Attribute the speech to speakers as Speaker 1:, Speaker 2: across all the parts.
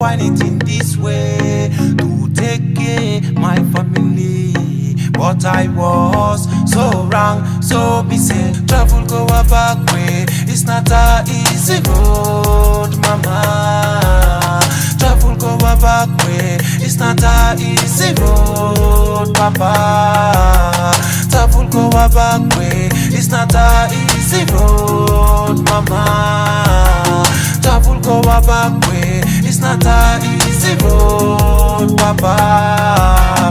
Speaker 1: find it in this way to take care my family. But I was so wrong, so busy. Travel go a back way. It's not a easy road, mama. Travel go a back way. It's not a easy road, papa. Travel go a back way. It's not a easy road, mama. Travel go a back way. It's not a easy road, papa.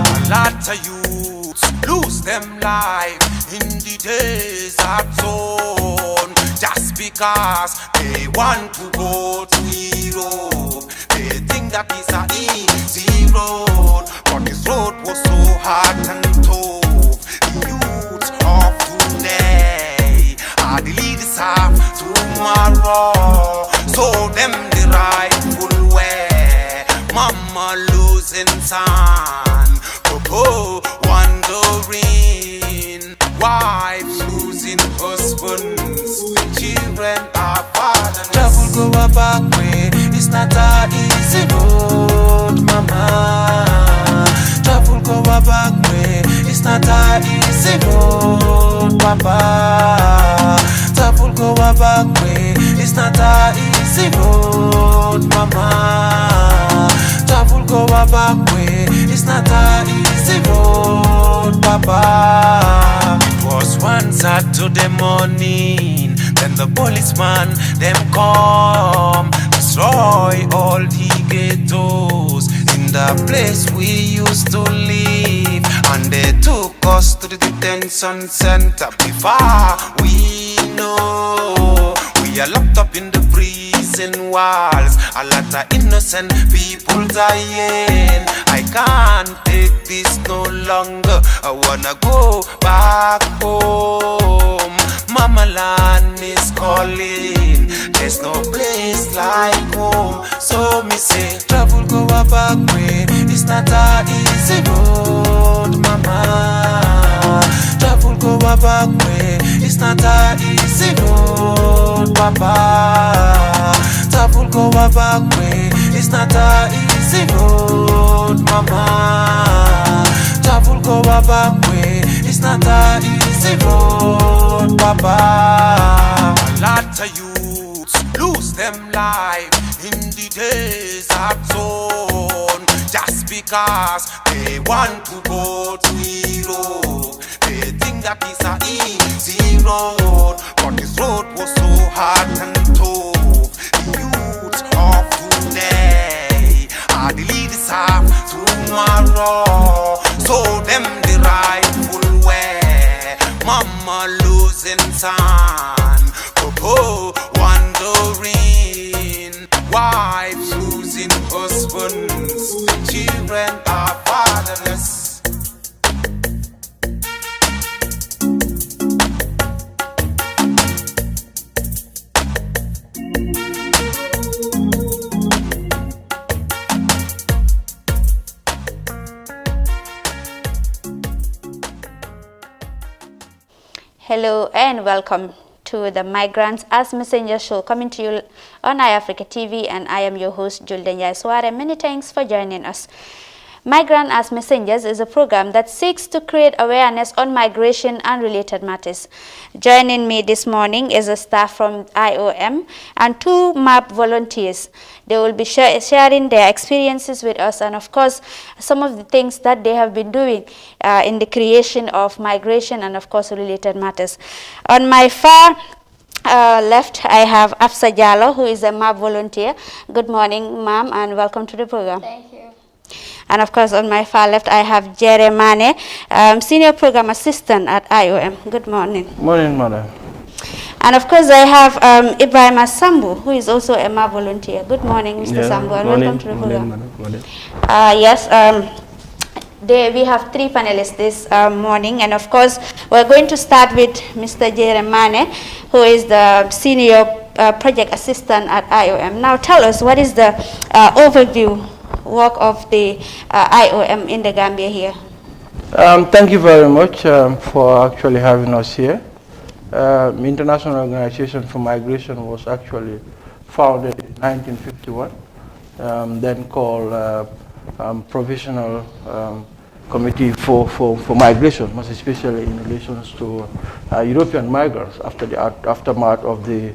Speaker 1: A lot of youths lose them life in the desert zone just because they want to go to Europe. They think that is a easy road, but this road was so hard and tough. The youths of today are the leaders of tomorrow. So them the rightful way. Mama losing son, Popo wondering, wives losing husbands, children are fatherless. Travel go a back way. It's not a easy road, mama. Travel go a back way. It's not a easy road, papa. Travel go a back way. It's not a easy road, mama. Travel go a back way. It's not a easy road, papa. It was one Saturday morning, then the policeman them come, destroy all the ghettos in the place we used to live, and they took us to the detention center. Before we know, we are locked up in the prison walls. A lot of innocent people dying. I can't take this no longer. I wanna go back home. Mama land is calling. There's no place like home. So me say, travel go a back way. It's not a easy road, mama. Travel go a back way. It's not a easy road, papa. Travel go a back way. It's not a easy road, mama. Travel go a back way. It's not a easy road, papa. A lot of youths lose them life in the desert zone just because they want to go to Europe. They think that is a easy road, but this road was so hard and tough. The youths of today are the leaders of tomorrow. So them the rightful way. Mama losing son, Popo wondering, wives losing husbands, children are fatherless.
Speaker 2: Hello and welcome to the Migrants as Messenger show, coming to you on iAfrica TV, and I am your host Julden Yaisware. Many thanks for joining us. Migrant as Messengers is a program that seeks to create awareness on migration and related matters. Joining me this morning is a staff from IOM and two MAP volunteers. They will be sharing their experiences with us and, of course, some of the things that they have been doing in the creation of migration and, of course, related matters. On my far left, I have Afsa Jallo, who is a MAP volunteer. Good morning, ma'am, and welcome to the program.
Speaker 3: Thank you.
Speaker 2: And of course, on my far left, I have Jere Mane, Senior Program Assistant at IOM. Good morning.
Speaker 4: Morning, madam.
Speaker 2: And of course, I have Ibrahim Sambu, who is also a MA volunteer. Good morning, Mr. Sambu, and welcome to the program.
Speaker 4: Morning.
Speaker 2: Yes, we have three panelists this morning, and of course, we're going to start with Mr. Jere Mane, who is the Senior Project Assistant at IOM. Now, tell us, what is the overview work of the IOM in the Gambia here?
Speaker 4: Thank you very much for actually having us here. International Organization for Migration was actually founded in 1951 then called Provisional Committee for Migration, most especially in relation to European migrants after the aftermath of the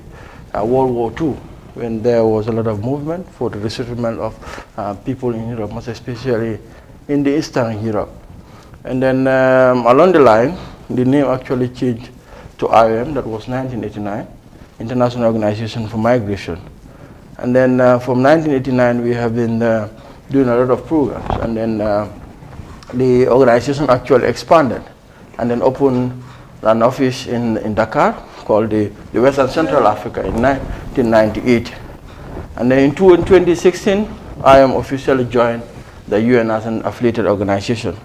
Speaker 4: World War II, when there was a lot of movement for the resettlement of people in Europe, most especially in the Eastern Europe. And then along the line, the name actually changed to IOM, that was 1989, International Organization for Migration. And then from 1989, we have been doing a lot of programs. And then the organization actually expanded and then opened an office in Dakar called the West and Central Africa in 1998. And then in 2016, IOM officially joined the UN as an affiliated organization.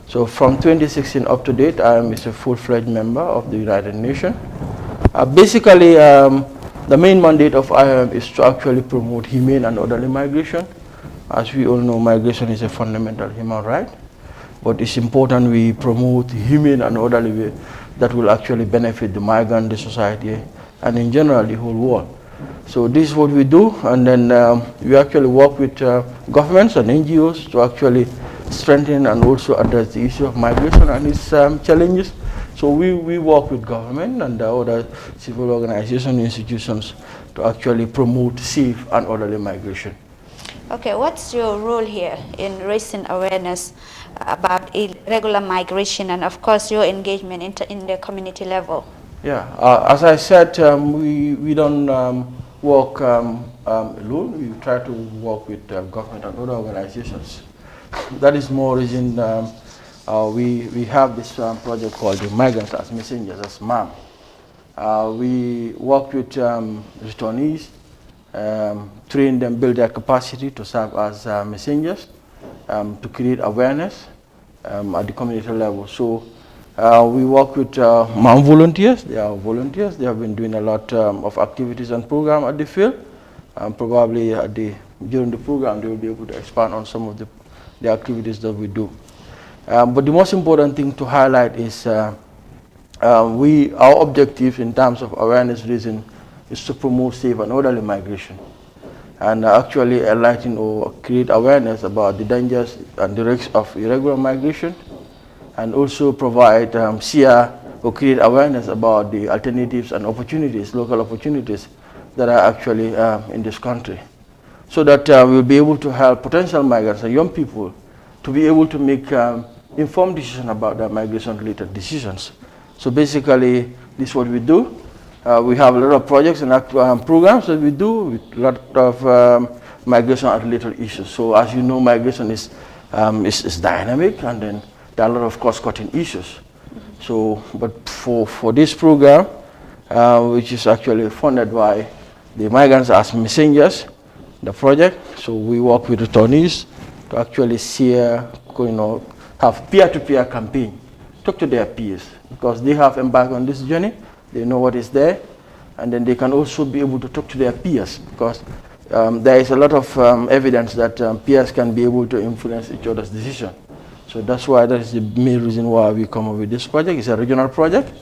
Speaker 4: So from 2016 up to date, IOM is a full-fledged member of the United Nations. Basically, the main mandate of IOM is to actually promote humane and orderly migration. As we all know, migration is a fundamental human right, but it's important we promote humane and orderly way that will actually benefit the migrant, the society, and in general, the whole world. So this is what we do, and then we actually work with governments and NGOs to actually strengthen and also address the issue of migration and its challenges. So we work with government and other civil organizations, institutions to actually promote safe and orderly migration.
Speaker 2: Okay, what's your role here in raising awareness about irregular migration and, of course, your engagement in the community level?
Speaker 4: Yeah, as I said, we don't work alone. We try to work with government and other organizations. That is more reason we have this project called the Migrants as Messengers, as MAM. We work with returnees, train them, build their capacity to serve as messengers, to create awareness at the community level. So we work with MAM volunteers. They are volunteers. They have been doing a lot of activities and programs at the field. Probably during the program, they will be able to expand on some of the activities that we do. But the most important thing to highlight is our objective in terms of awareness raising is to promote safe and orderly migration, and actually enlighten or create awareness about the dangers and the risks of irregular migration, and also provide share or create awareness about the alternatives and opportunities, local opportunities that are actually in this country, so that we'll be able to help potential migrants and young people to be able to make informed decisions about their migration-related decisions. So basically, this is what we do. We have a lot of projects and programs that we do with a lot of migration and related issues. So as you know, migration is dynamic, and then there are a lot of cost-cutting issues. So, but for this program, which is actually funded by the Migrants as Messengers, the project, so we work with returnees to actually share, have peer-to-peer campaign, talk to their peers, because they have embarked on this journey, they know what is there, and then they can also be able to talk to their peers, because there is a lot of evidence that peers can be able to influence each other's decision. So that is the main reason why we come up with this project. It's a regional project.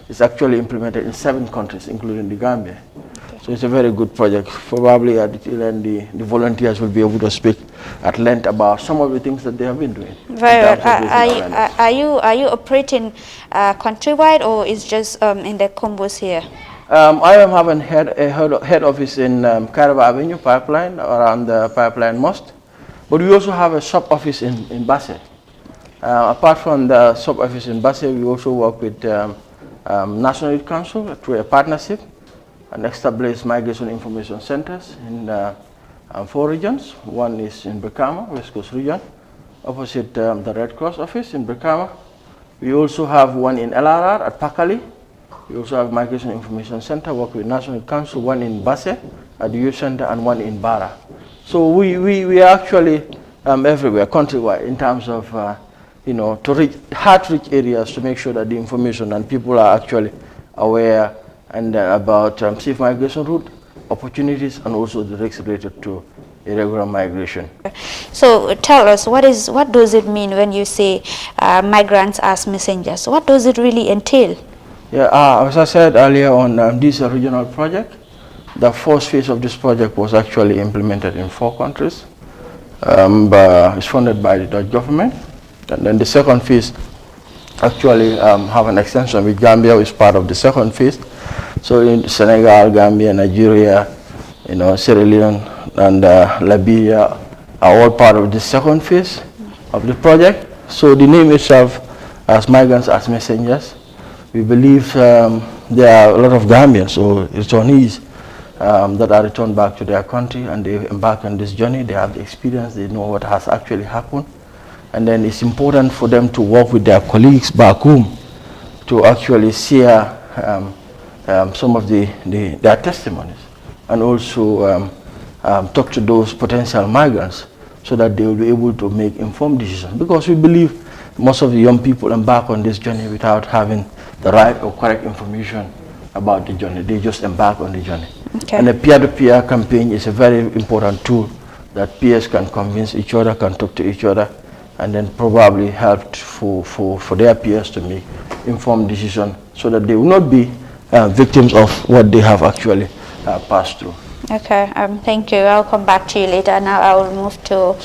Speaker 4: It's actually implemented in 7 countries, including the Gambia. Okay. So it's a very good project. Probably at the tail end, the volunteers will be able to speak at length about some of the things that they have been doing.
Speaker 2: Very well. Are you operating countrywide, or is just in the combos here?
Speaker 4: I am having a head office in Caraba Avenue Pipeline, around the Pipeline Mosque. But we also have a sub office in Basse. Apart from the sub office in Basse, we also work with National Youth Council through a partnership and established migration information centers in 4 regions. One is in Brikama, West Coast region, opposite the Red Cross office in Brikama. We also have one in LRR at Pakali. We also have migration information center, work with National Youth Council, one in Basse at the youth center, and one in Bara. So we are actually everywhere, countrywide, in terms of to reach hard-to-reach areas to make sure that the information and people are actually aware and about safe migration route, opportunities, and also the risks related to irregular migration.
Speaker 2: So tell us, what does it mean when you say migrants as messengers? What does it really entail?
Speaker 4: Yeah, as I said earlier on, this is a regional project. The first phase of this project was actually implemented in 4 countries. It's funded by the Dutch government. And then the second phase actually have an extension with Gambia, which is part of the second phase. So in Senegal, Gambia, Nigeria, Sierra Leone, and Liberia are all part of the second phase of the project. So the name itself, as Migrants as Messengers, we believe there are a lot of Gambians or returnees that are returned back to their country, and they embark on this journey. They have the experience, they know what has actually happened, and then it's important for them to work with their colleagues back home to actually share some of their testimonies, and also talk to those potential migrants so that they will be able to make informed decisions. Because we believe most of the young people embark on this journey without having the right or correct information about the journey. They just embark on the journey.
Speaker 2: Okay.
Speaker 4: And the peer-to-peer campaign is a very important tool that peers can convince each other, can talk to each other, and then probably help for their peers to make informed decisions so that they will not be victims of what they have actually passed through.
Speaker 2: Okay, thank you. I'll come back to you later. Now I will move to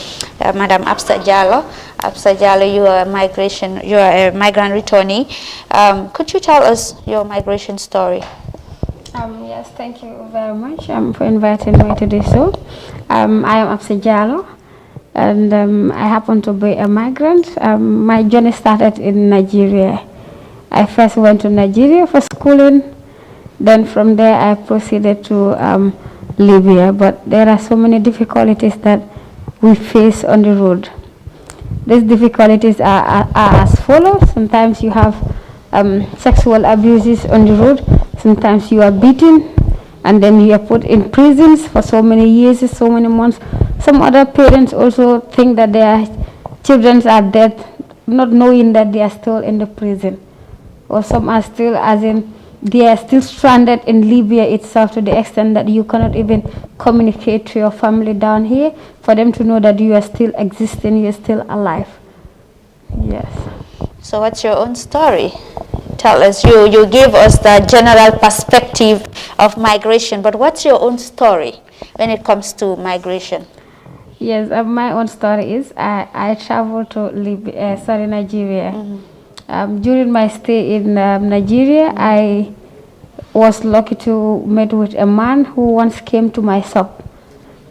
Speaker 2: Madam Absa Jallow. Absa Jallow, you are a migrant returnee. Could you tell us your migration story?
Speaker 3: Yes, thank you very much for inviting me to this show. I am Absa Jallow, and I happen to be a migrant. My journey started in Nigeria. I first went to Nigeria for schooling. Then from there I proceeded to Libya, but there are so many difficulties that we face on the road. These difficulties are as follows. Sometimes you have sexual abuses on the road. Sometimes you are beaten, and then you are put in prisons for so many years, so many months. Some other parents also think that their children are dead, not knowing that they are still in the prison. Or some are still, they are still stranded in Libya itself, to the extent that you cannot even communicate to your family down here for them to know that you are still existing, you are still alive. Yes.
Speaker 2: So what's your own story? Tell us, you gave us the general perspective of migration, but what's your own story when it comes to migration?
Speaker 3: Yes, my own story is I traveled to Nigeria. Mm-hmm. During my stay in Nigeria, I was lucky to meet with a man who once came to my shop,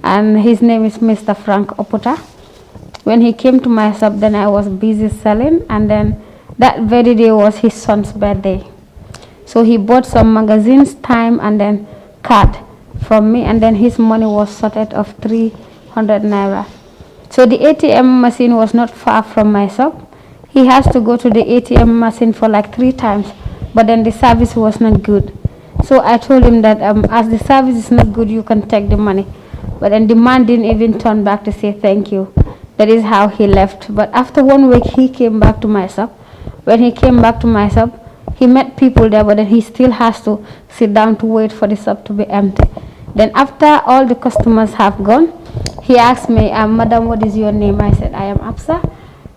Speaker 3: and his name is Mr. Frank Oputa. When he came to my shop, then I was busy selling, and then that very day was his son's birthday. So he bought some magazines, Time, and then card from me, and then his money was sorted of 300 naira. So the ATM machine was not far from my shop. He has to go to the ATM machine for like 3 times, but then the service was not good. So I told him that as the service is not good, you can take the money. But then the man didn't even turn back to say thank you. That is how he left. But after 1 week, he came back to my shop. When he came back to my shop, he met people there, but then he still has to sit down to wait for the shop to be empty. Then after all the customers have gone, he asked me, Madam, what is your name? I said, I am Absa.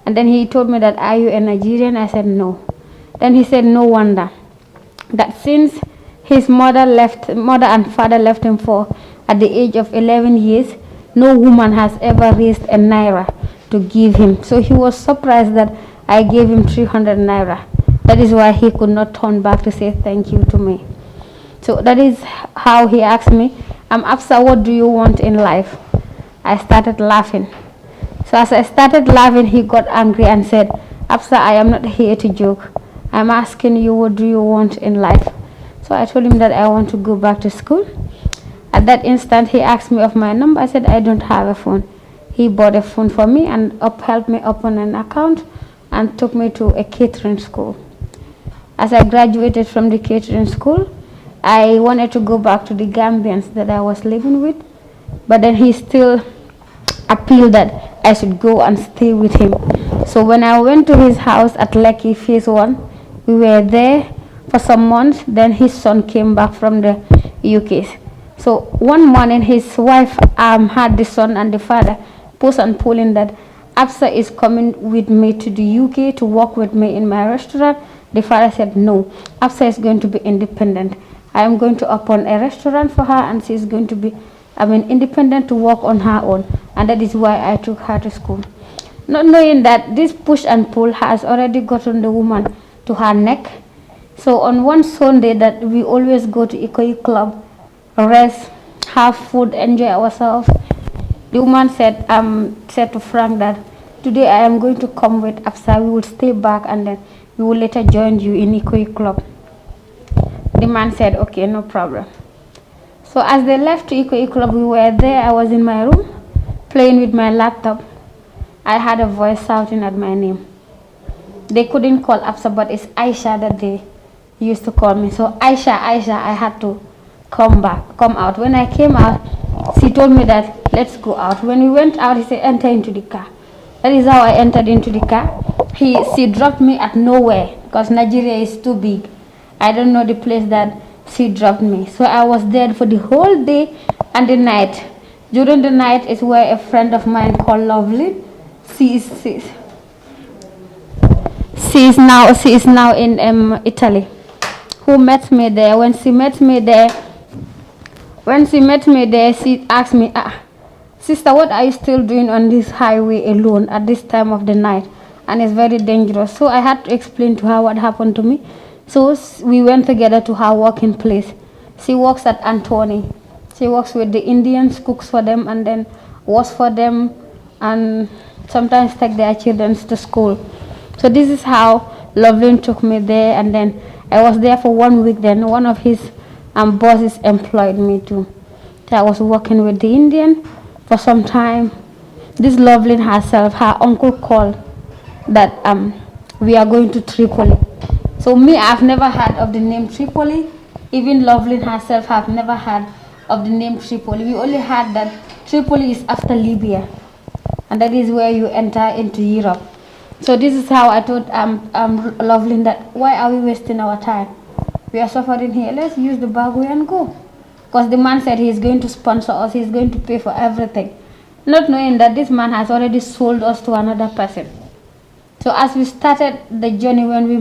Speaker 3: And then he told me that, are you a Nigerian? I said, no. Then he said, no wonder that since his mother and father left him at the age of 11 years, no woman has ever raised a naira to give him. So he was surprised that I gave him 300 naira. That is why he could not turn back to say thank you to me. So that is how he asked me, Absa, what do you want in life? I started laughing. So as I started laughing, he got angry and said, Absa, I am not here to joke. I'm asking you, what do you want in life? So I told him that I want to go back to school. At that instant, he asked me of my number. I said, I don't have a phone. He bought a phone for me and helped me open an account and took me to a catering school. As I graduated from the catering school, I wanted to go back to the Gambians that I was living with, but then he still appealed that I should go and stay with him. So when I went to his house at Lekki Phase 1, we were there for some months. Then his son came back from the UK. So one morning his wife had the son and the father push and pulling that Absa is coming with me to the UK to work with me in my restaurant. The father said, no, Absa is going to be independent. I am going to open a restaurant for her, and she is going to be independent to work on her own, and that is why I took her to school. Not knowing that this push and pull has already gotten the woman to her neck. So on one Sunday that we always go to Ikoyi Club, rest, have food, enjoy ourselves, the woman said to Frank that today I am going to come with Afsa, we will stay back and then we will later join you in Ikoyi Club. The man said, okay, no problem. So as they left to Ikoyi Club, we were there. I was in my room playing with my laptop. I had a voice shouting at my name. They couldn't call Afsa, but it's Aisha that they used to call me. So Aisha, I had to come out. When I came out, she told me that let's go out. When we went out, he said enter into the car. That is how I entered into the car. She dropped me at nowhere because Nigeria is too big. I don't know the place that she dropped me. So I was there for the whole day and the night. During the night is where a friend of mine called Lovely. She is now in Italy. Who met me there? When she met me there, she asked me, sister, what are you still doing on this highway alone at this time of the night? And it's very dangerous. So I had to explain to her what happened to me. So we went together to her working place. She works at Antoni. She works with the Indians, cooks for them, and then washes for them, and sometimes take their children to school. So this is how Loveland took me there, and then I was there for 1 week. Then one of his bosses employed me too. So I was working with the Indian for some time. This Loveland herself, her uncle called that we are going to Tripoli. So me, I've never heard of the name Tripoli. Even Loveland herself have never heard of the name Tripoli. We only heard that Tripoli is after Libya, and that is where you enter into Europe. So this is how I told Loveland that why are we wasting our time? We are suffering here. Let's use the bagway and go. Because the man said he is going to sponsor us. He is going to pay for everything. Not knowing that this man has already sold us to another person. So as we started the journey, when we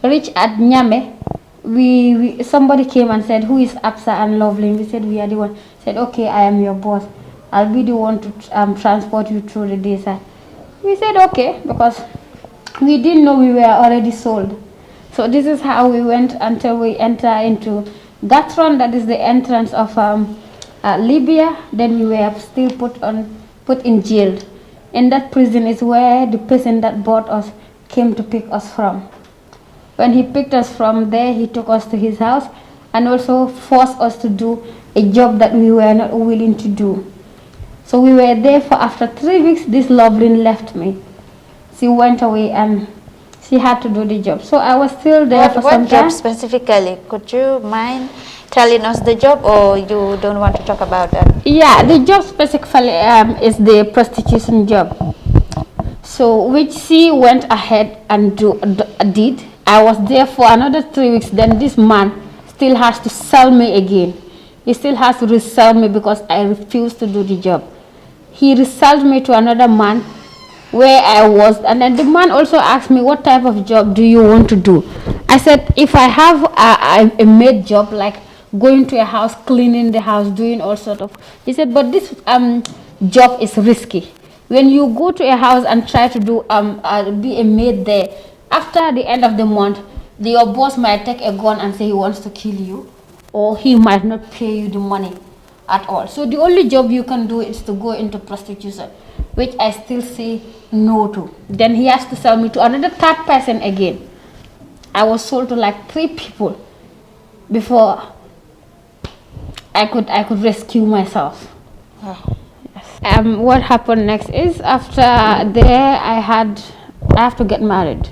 Speaker 3: reached at Nyame, somebody came and said, who is Absa and Loveland? We said, we are the one. Said, okay, I am your boss. I'll be the one to transport you through the desert. We said, okay, because we didn't know we were already sold. So this is how we went until we enter into Gatron, that is the entrance of Libya. Then we were still put in jail. In that prison is where the person that bought us came to pick us from. When he picked us from there, he took us to his house and also forced us to do a job that we were not willing to do. So we were there for after 3 weeks, this Loveland left me. She went away and she had to do the job. So I was still there for some time.
Speaker 2: What job specifically? Could you mind telling us the job, or you don't want to talk about that?
Speaker 3: Yeah, the job specifically is the prostitution job. So which she went ahead and did. I was there for another 3 weeks. Then this man still has to sell me again. He still has to resell me because I refused to do the job. He resold me to another man where I was, and then the man also asked me, what type of job do you want to do? I said, if I have a maid job, like going to a house, cleaning the house, doing all sort of. He said, but this job is risky. When you go to a house and try to do be a maid there, after the end of the month, your boss might take a gun and say he wants to kill you, or he might not pay you the money at all. So the only job you can do is to go into prostitution, which I still say no to. Then he has to sell me to another third person again. I was sold to like 3 people before I could rescue myself.
Speaker 2: Oh.
Speaker 3: Yes. What happened next is after there I have to get married.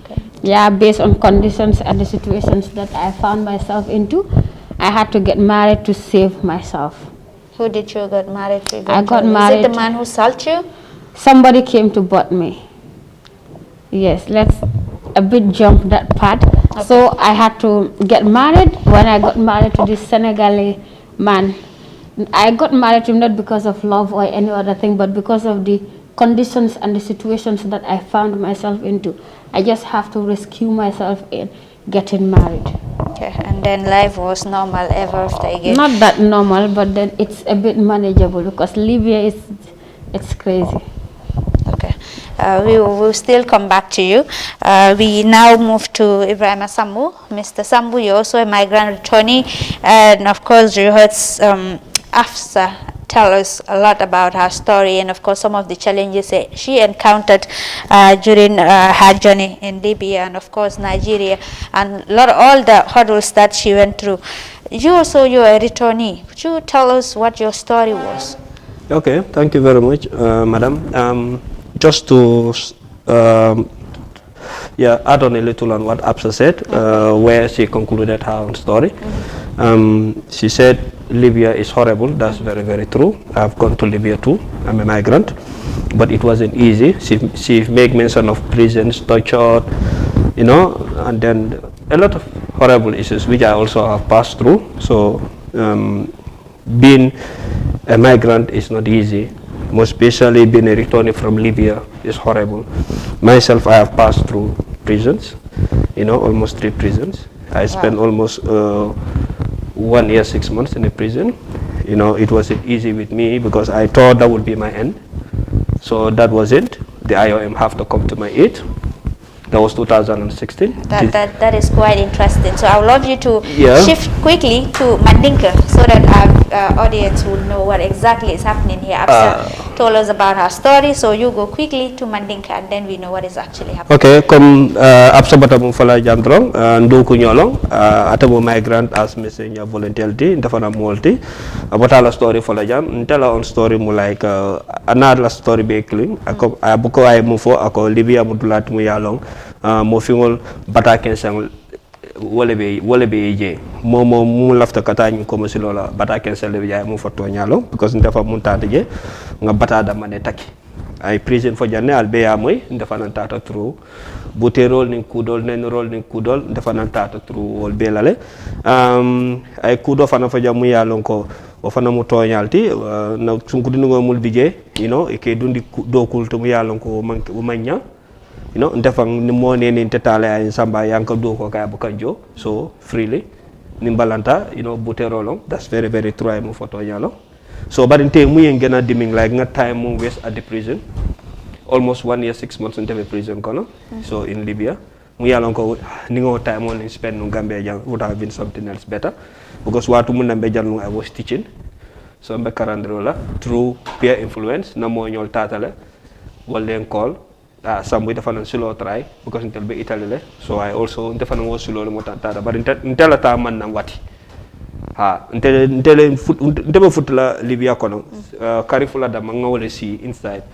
Speaker 2: Okay.
Speaker 3: Yeah, based on conditions and the situations that I found myself into, I had to get married to save myself.
Speaker 2: Who did you get married to?
Speaker 3: I got married.
Speaker 2: Is it the man who sold you?
Speaker 3: Somebody came to bought me. Yes, let's a bit jump that part. Okay. So I had to get married. When I got married to this Senegalese man, I got married to him not because of love or any other thing, but because of the conditions and the situations that I found myself into. I just have to rescue myself in getting married.
Speaker 2: Okay, and then life was normal ever after again.
Speaker 3: Not that normal, but then it's a bit manageable because Libya it's crazy.
Speaker 2: Okay, we will still come back to you. We now move to Ibrahim Sambu. Mr. Sambu, you're also a migrant returnee, and of course you heard Afsa tell us a lot about her story and of course some of the challenges she encountered during her journey in Libya and of course Nigeria, and all the hurdles that she went through. You're a returnee. Could you tell us what your story was?
Speaker 5: Okay, thank you very much, madam. Just to add on a little on what Absa said, where she concluded her own story. She said Libya is horrible. That's very, very true. I've gone to Libya too. I'm a migrant, but it wasn't easy. She made mention of prisons, torture, and then a lot of horrible issues which I also have passed through. So being a migrant is not easy. Most especially being a returnee from Libya is horrible. Myself, I have passed through prisons, almost 3 prisons. I spent almost 1 year, 6 months in a prison. It wasn't easy with me because I thought that would be my end. So that was it. The IOM have to come to my aid. That was 2016.
Speaker 2: That is quite interesting. So I would love you to shift quickly to Mandinka so that our audience will know what exactly is happening here. Absa told us about her story, so you go quickly to Mandinka and then we know what is actually happening.
Speaker 5: Okay, comme Absa batamu fala jamdrong ndoku nyolong atamo migrant as messenger volunteer ndafana multi abatala story fala jam ntela on story mu like another story be clean ako ay mu fo ako Libya mu dulat mu yalong mo fingol bata kensang wala be je momo mu lafta kata ñu ko ci lola bata kensang le jaay mu foto ñalo because ndafa mu tante je nga bata da mané takki ay prison fo janne albe ya moy ndafa nan tata trou buterol nin kudol nen rol nin kudol ndafa nan tata trou wol belale ay kudo fana fo jamu yalon ko o fana mu toñalti na sunkudu ngo mul bije e ke dundi do kultu mu yalon ko manya ndefang ni mo ne ni tetale ay samba yanka do ko kay bu kanjo so freely ni balanta buterolong. That's very, very true. I'm photo yalo. So but in time we gonna dimming like not time we waste at the prison. Almost 1 year 6 months in the prison kono. So in Libya we along ko ningo time only spend no Gambia jang would have been something else better because watu mun nambe jang I was teaching. So mbe karandrola through peer influence na mo ñol tatale wal len call some way defan silo try because until be Italy so I also defan wo silo mo tata but until ta man nam wati until foot la Libya kono carifula da ngawle si inside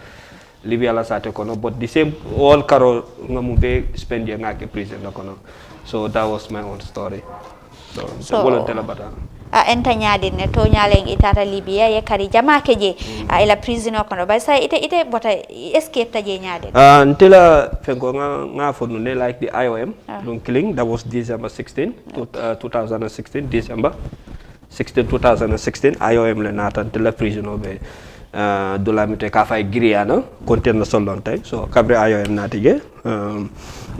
Speaker 5: Libya la sate kono but the same all karo ngamu be spend year ngake prison la kono. So that was my own story. So wala tela bata
Speaker 2: enta nyaade ne to nyaleng itata Libya ye kari jama keje ila prison kono ba sa ite bota escape ta je nyaade
Speaker 5: until fengo nga fonu ne like the IOM long killing that was December 16 2016 December 16 2016 IOM le nata until prison obe dolamite ka fay griana container solon tay so kabre IOM natige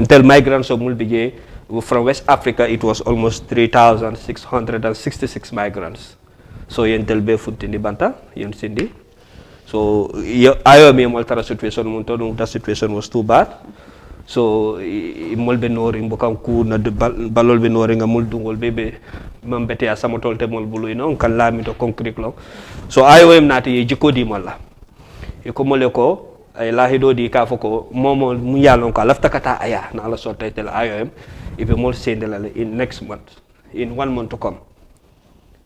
Speaker 5: until migrants so mulbije from West Africa. It was almost 3,666 migrants. So yentel be funtini banta yen sindi. So IOM maltara situation munto that situation was too bad. So molbe nori mbokam ku na balol be nori nga muldungol bebe mambete asamo tolte mol bulu kan lami to concrete lo. So IOM nati jikodi malla e ko mole ko ay lahido di ka foko momo mu yalon ka lafta kata aya na ala sorte tel IOM if you more send in next month in 1 month to come.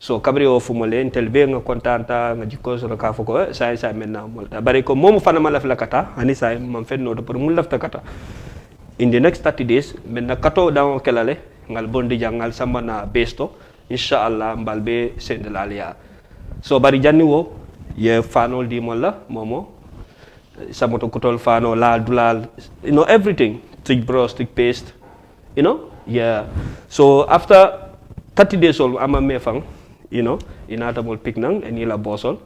Speaker 5: So kabri o fumole intel be nga kontanta nga jikko so ka foko sa menna molta bari ko momo fana mala fla kata ani sa man fenno do pour mu lafta kata in the next 30 days menna kato dawo kelale ngal bondi jangal sambana besto inshallah mbalbe send lalia. So bari janni wo ye fanol di molla momo samoto kutol fano la dulal everything stick brush stick paste so after 30 days old I'm a mefang in atamol piknang and ila bosol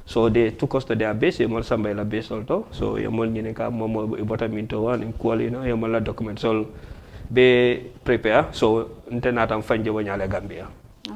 Speaker 5: so they took us to their base yamol samba ila base also so yamol nyine ka momo ibota minto wan in kual yamol la document so be prepare so internatam fanje wonyale Gambia.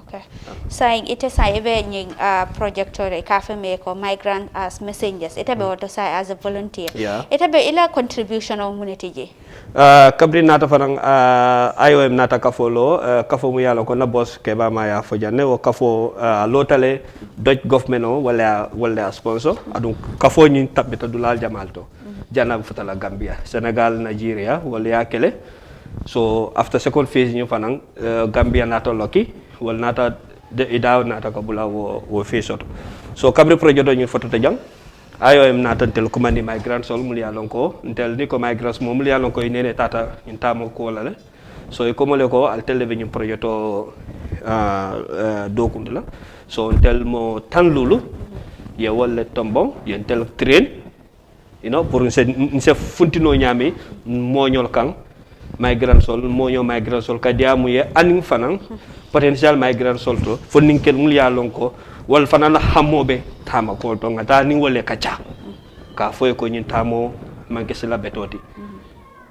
Speaker 2: Okay. Saying it is a project or a cafe make or migrant as messengers. It about to say as a volunteer.
Speaker 5: Yeah.
Speaker 2: It about ila contribution of community.
Speaker 5: Kabri nata farang IOM nata kafolo kafo mu yalo ko na boss ke ba maya fo janne o kafo lotale Dutch government o wala sponsor adun kafo ni tabita dulal jamalto jana futala Gambia Senegal Nigeria wala yakele so after second phase ñu fanang Gambia nata loki wala nata de idaw nata ko bula wo phase so kabri project ñu foto te jang IOM nata tel commandi migrants sol mul yalon ko tel ni ko migrants mom mul yalon ko inene tata intamo ko wala so e komole ko al tel be ñu projeto dokundula so tel mo tan lulu ye wala tombon ye tel train pour se funtino nyami mo ñol kan migrant sol mo ñol migrant sol ka diamu ye aning fanan potential migrant sol to fo ninkel mul yalon ko wal fanana hamobe tama ko to ngata ni wole kacha ka foy ko nyin tamo manke sila betoti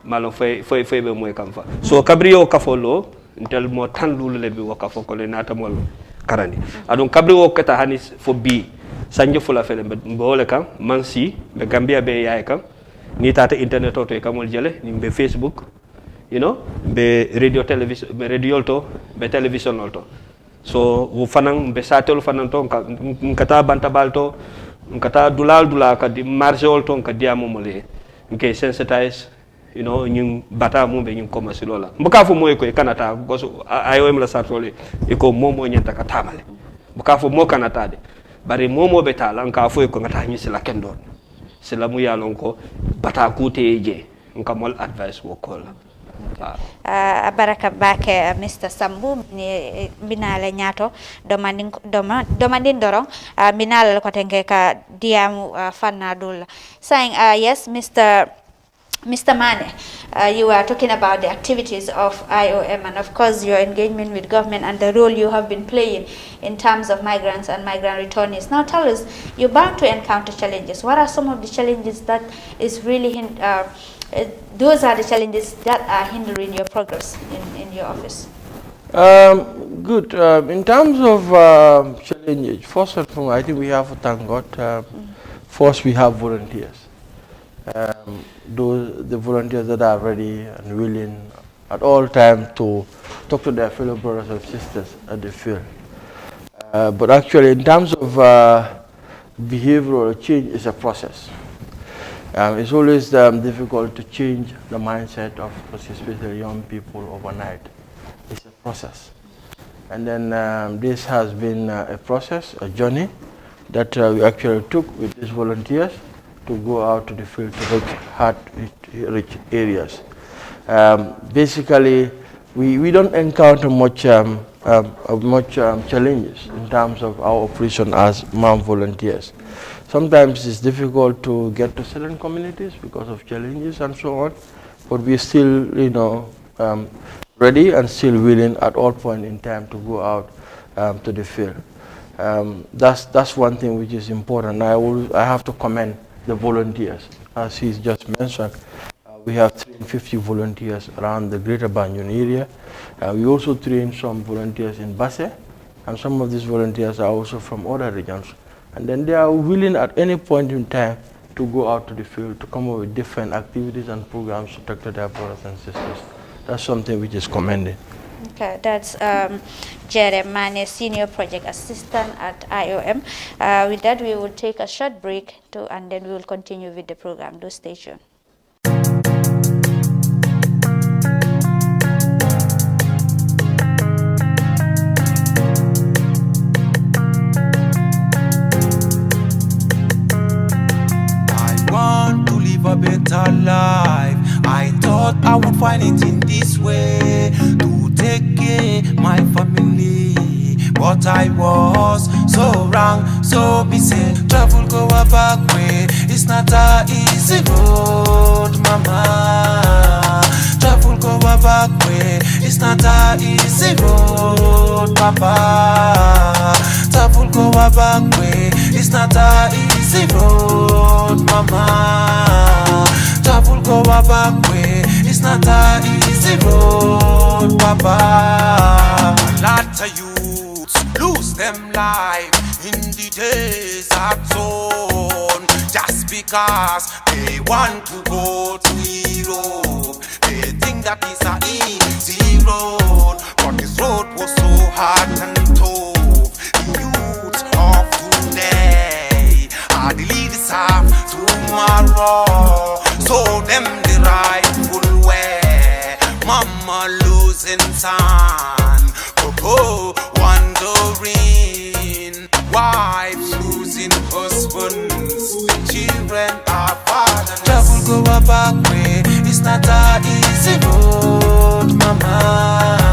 Speaker 5: malo foy be moy kam fa so kabrio kafolo ntel mo tan lulu le bi wakafo ko le nata mol karani adon kabrio kata hanis fo bi sanje fula fele mbole kam mansi be Gambia be yaay kam ni tata internet to kamol jele ni be Facebook be radio television be radio to be television to so wo fanang be satel fanan to nkata bantabal to nkata dulal ka di marché to ka diamo mole nke sensitize ñing bata mo be ñing commencé lola mbuka fo moy ko kanata goso IOM la sartole e ko momo ñenta ka tamale mbuka fo mo kanata de bari momo be tala nka fo ko ngata ñi sila kendon sila mu yalon ko bata kute je nka mol advice wo ko la
Speaker 2: baraka bake Mr. Sambu ni binale nyato domandin dorong binale ko tenke ka diamu fanadul saying yes Mr. Mane, you are talking about the activities of IOM and of course your engagement with government and the role you have been playing in terms of migrants and migrant returnees. Now tell us, you're bound to encounter challenges. What are some of the challenges that is really those are the challenges that are hindering your progress in your office?
Speaker 4: Good. In terms of challenges, first and foremost, I think we have to thank God. First, we have volunteers. The volunteers that are ready and willing at all times to talk to their fellow brothers and sisters at the field. But actually, in terms of behavioral change, is a process. It's always difficult to change the mindset of especially young people overnight. It's a process. And then this has been a process, a journey that we actually took with these volunteers to go out to the field to reach hard-rich areas. Basically, we don't encounter much challenges in terms of our operation as MAM volunteers. Sometimes it's difficult to get to certain communities because of challenges and so on, but we're still, ready and still willing at all points in time to go out to the field. That's one thing which is important. I have to commend the volunteers. As he's just mentioned, we have 350 volunteers around the greater Banjul area. We also train some volunteers in Basse, and some of these volunteers are also from other regions. And then they are willing at any point in time to go out to the field to come up with different activities and programs to talk to their brothers and sisters. That's something which is commended.
Speaker 2: Okay, that's Jeremiah, Senior Project Assistant at IOM. With that, we will take a short break and then we will continue with the program. Do stay tuned.
Speaker 1: I want to live a better life. I thought I would find it in this way, to take care my family, but I was so wrong, so busy. Travel go a back way, it's not a easy road, mama. Travel go a back way, it's not a easy road, papa. Travel go a back way, it's not a easy road, mama. Travel go a back way, it's not a easy easy road, Papa. A lot of youths lose them life in the desert zone just because they want to go to Europe. They think that is a easy road, but this road was so hard and tough. The youths of today are the leaders of tomorrow. So them the rightful way. Mama losing son, Coco wondering, wives losing husbands, children are fatherless. Travel go a back way, it's not a easy road, mama.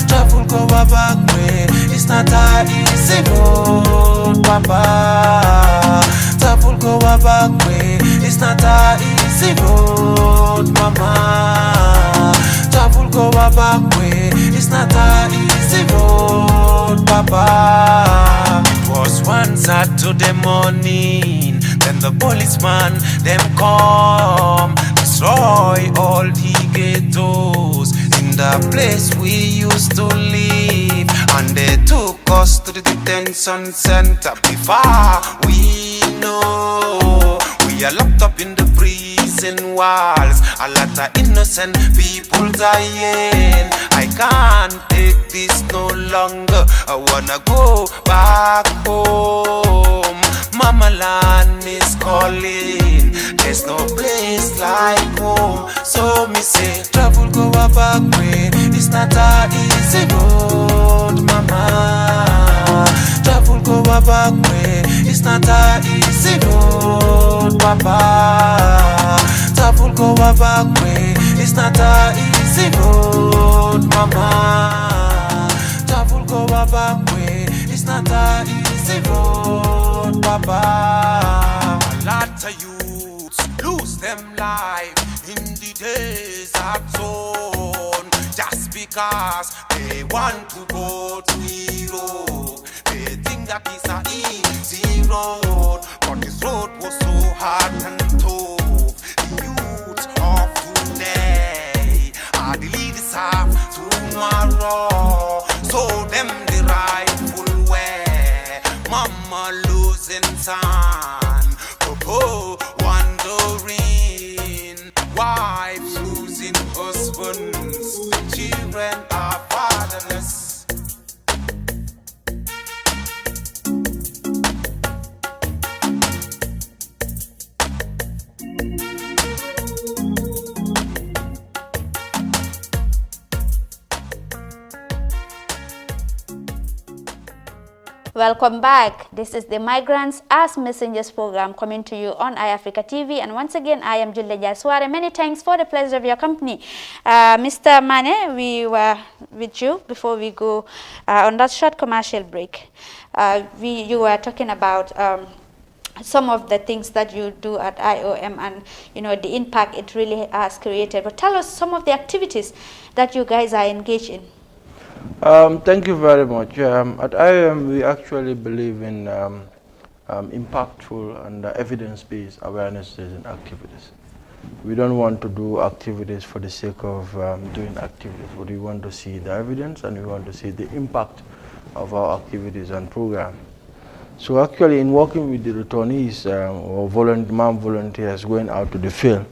Speaker 1: Travel go a back way, it's not a easy road, papa. Travel go a back way, it's not a easy road, mama. Travel go a back way, it's not a easy road, papa. It was one Saturday morning, then the policeman them come, destroy all the ghettos in the place we used to live, and they took us to the detention center. Before we know, we are locked up in the prison walls. A lot of innocent people dying. I can't take this no longer. I wanna go back home. Mama land is calling. There's no place like home. So me say, travel go a back way. It's not a easy road, mama. Travel go a back way. It's not a easy road, papa. Travel go a back way. It's not a easy road, mama. Travel go a back way. It's not a easy road, papa. A lot of youths lose them life in the desert zone just because they want to go to Europe. They think that is a easy road, but this road was so hard and tough. The youths of today are the leaders of tomorrow. So them the rightful way. Mama losing son, Coco wondering, wives losing husbands, children are fatherless.
Speaker 2: Welcome back. This is the Migrants as Messengers program coming to you on iAfrica TV. And once again, I am Julde Jasware. Many thanks for the pleasure of your company. Mr. Mane, we were with you before we go on that short commercial break. You were talking about some of the things that you do at IOM and, you know, the impact it really has created. But tell us some of the activities that you guys are engaged in.
Speaker 4: Thank you very much. At IOM, we actually believe in impactful and evidence-based awareness and activities. We don't want to do activities for the sake of doing activities, but we want to see the evidence and we want to see the impact of our activities and program. So actually, in working with the returnees or volunteers going out to the field,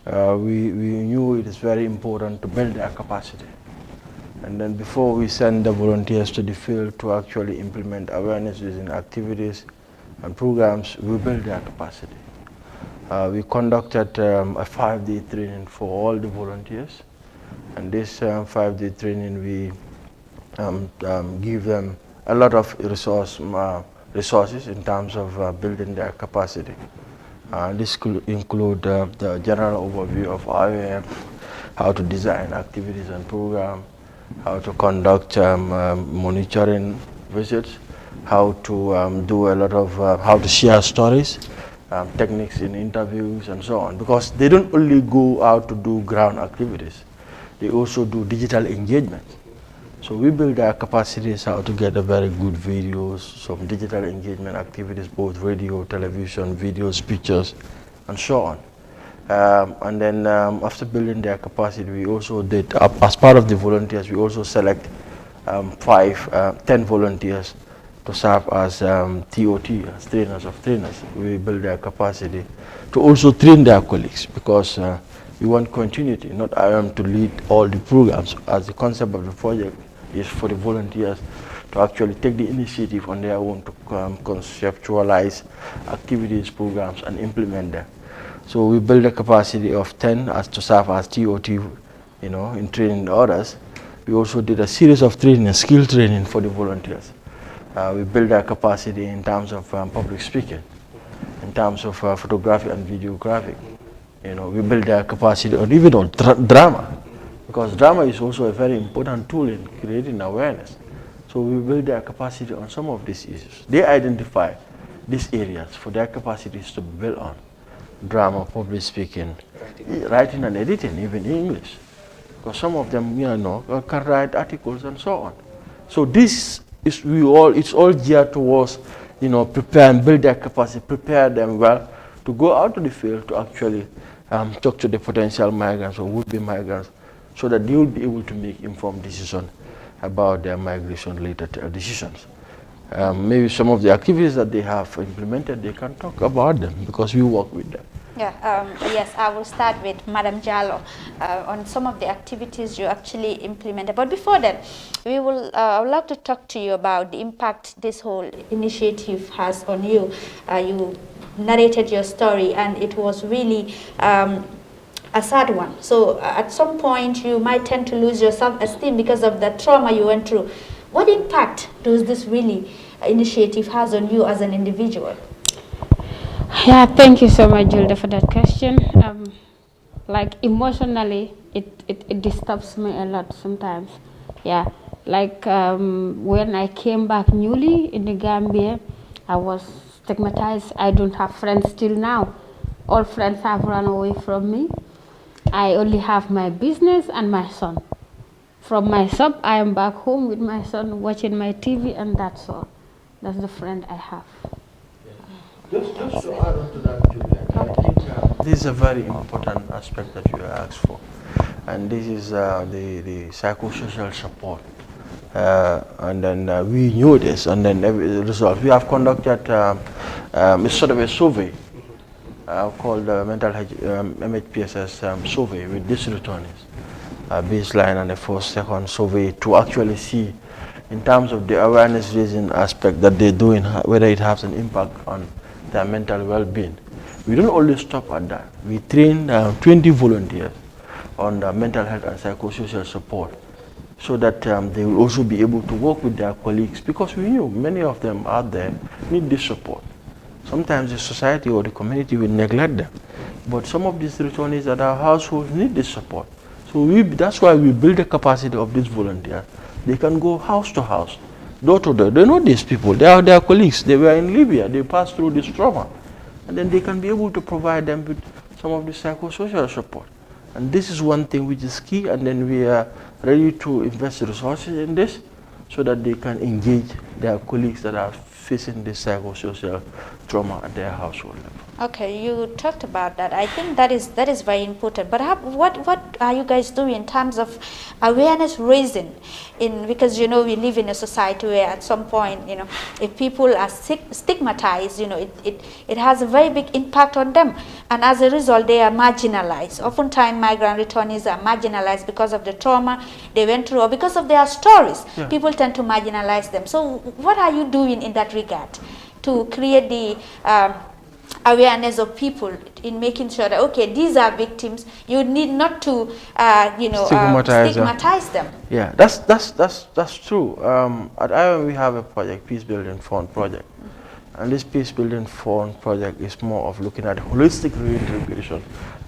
Speaker 4: we knew it is very important to build their capacity. And then before we send the volunteers to the field to actually implement awareness in activities and programs, we build their capacity. We conducted a 5-day training for all the volunteers. And this 5-day training, we give them a lot of resources in terms of building their capacity. This could include the general overview of IOM, how to design activities and programs, how to conduct monitoring visits, how to do a lot of, how to share stories, techniques in interviews and so on. Because they don't only go out to do ground activities, they also do digital engagement. So we build our capacities how to get a very good videos, some digital engagement activities, both radio, television, videos, pictures, and so on. And then after building their capacity, we also did, as part of the volunteers, we also select 10 volunteers to serve as TOT, as trainers of trainers. We build their capacity to also train their colleagues, because we want continuity, not IOM to lead all the programs, as the concept of the project is for the volunteers to actually take the initiative on their own to conceptualize activities, programs, and implement them. So we build a capacity of 10 as to serve as TOT, in training others. We also did a series of training, skill training for the volunteers. We build their capacity in terms of public speaking, in terms of photography and videography. We build their capacity on even on drama, because drama is also a very important tool in creating awareness. So we build their capacity on some of these issues. They identify these areas for their capacities to build on: drama, public speaking, writing and editing, even English. Because some of them, can write articles and so on. So this is it's all geared towards, prepare and build their capacity, prepare them well to go out to the field to actually talk to the potential migrants or would-be migrants, so that they will be able to make informed decisions about their migration-related decisions. Maybe some of the activities that they have implemented, they can talk about them, because we work with them.
Speaker 2: Yeah, yes, I will start with Madam Jallo on some of the activities you actually implemented. But before that, I would like to talk to you about the impact this whole initiative has on you. You narrated your story, and it was really a sad one. So at some point, you might tend to lose your self-esteem because of the trauma you went through. What impact does this really initiative has on you as an individual?
Speaker 3: Yeah, thank you so much, Julda, for that question. Like emotionally, it disturbs me a lot sometimes. Yeah, like when I came back newly in the Gambia, I was stigmatized. I don't have friends till now. All friends have run away from me. I only have my business and my son. From my shop, I am back home with my son watching my TV, and that's all. That's the friend I have.
Speaker 4: Just to add on to that, Julia, I think this is a very important aspect that you asked for, and this is the psychosocial support. And then we knew this, and then the result. We have conducted it's sort of a survey called Mental Health MHPSS survey with these returnees, baseline and a first, second survey, to actually see, in terms of the awareness raising aspect that they're doing, whether it has an impact on their mental well-being. We don't always stop at that. We train 20 volunteers on the mental health and psychosocial support, so that they will also be able to work with their colleagues, because we knew many of them out there need this support. Sometimes the society or the community will neglect them, but some of these returnees at our households need this support. So that's why we build the capacity of these volunteers. They can go house to house, door to door. They know these people. They are their colleagues. They were in Libya. They passed through this trauma. And then they can be able to provide them with some of the psychosocial support. And this is one thing which is key. And then we are ready to invest resources in this, so that they can engage their colleagues that are facing this psychosocial trauma at their household level.
Speaker 2: Okay, you talked about that. I think that is very important. But what are you guys doing in terms of awareness raising? Because we live in a society where at some point, if people are stigmatized, it has a very big impact on them, and as a result, they are marginalized. Oftentimes, migrant returnees are marginalized because of the trauma they went through, or because of their stories. Yeah. People tend to marginalize them. So, what are you doing in that regard to create the awareness of people in making sure that, okay, these are victims, you need not to stigmatize them?
Speaker 4: Yeah, that's true. At IOM we have a project, Peace Building Fund project, and this Peace Building Fund project is more of looking at holistic reintegration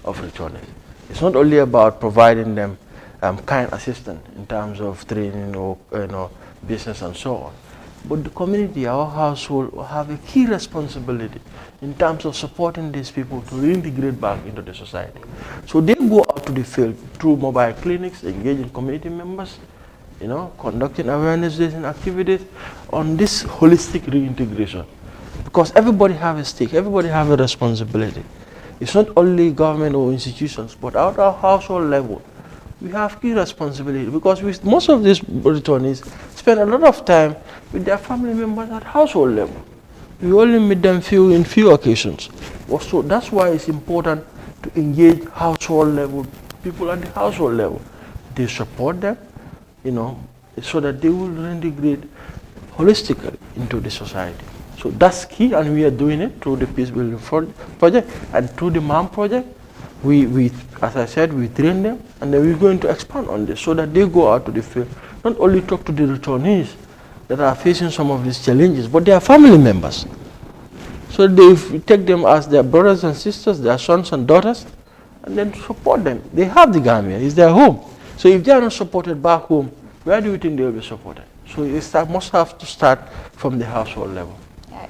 Speaker 4: of returnees. It's not only about providing them kind assistance in terms of training or business and so on, but the community, our household, have a key responsibility in terms of supporting these people to reintegrate back into the society. So they go out to the field through mobile clinics, engaging community members, conducting awareness-raising activities on this holistic reintegration. Because everybody have a stake, everybody have a responsibility. It's not only government or institutions, but at our household level, we have key responsibility because most of these returnees spend a lot of time with their family members at household level. We only meet them in few occasions. Also, that's why it's important to engage household level, people at the household level. They support them, so that they will integrate holistically into the society. So that's key, and we are doing it through the Peace Building Project and through the MAM project. We, as I said, we train them, and then we're going to expand on this so that they go out to the field, not only talk to the returnees that are facing some of these challenges, but their family members. So they take them as their brothers and sisters, their sons and daughters, and then support them. They have the Gambia, it's their home. So if they are not supported back home, where do you think they will be supported? So it must have to start from the household level.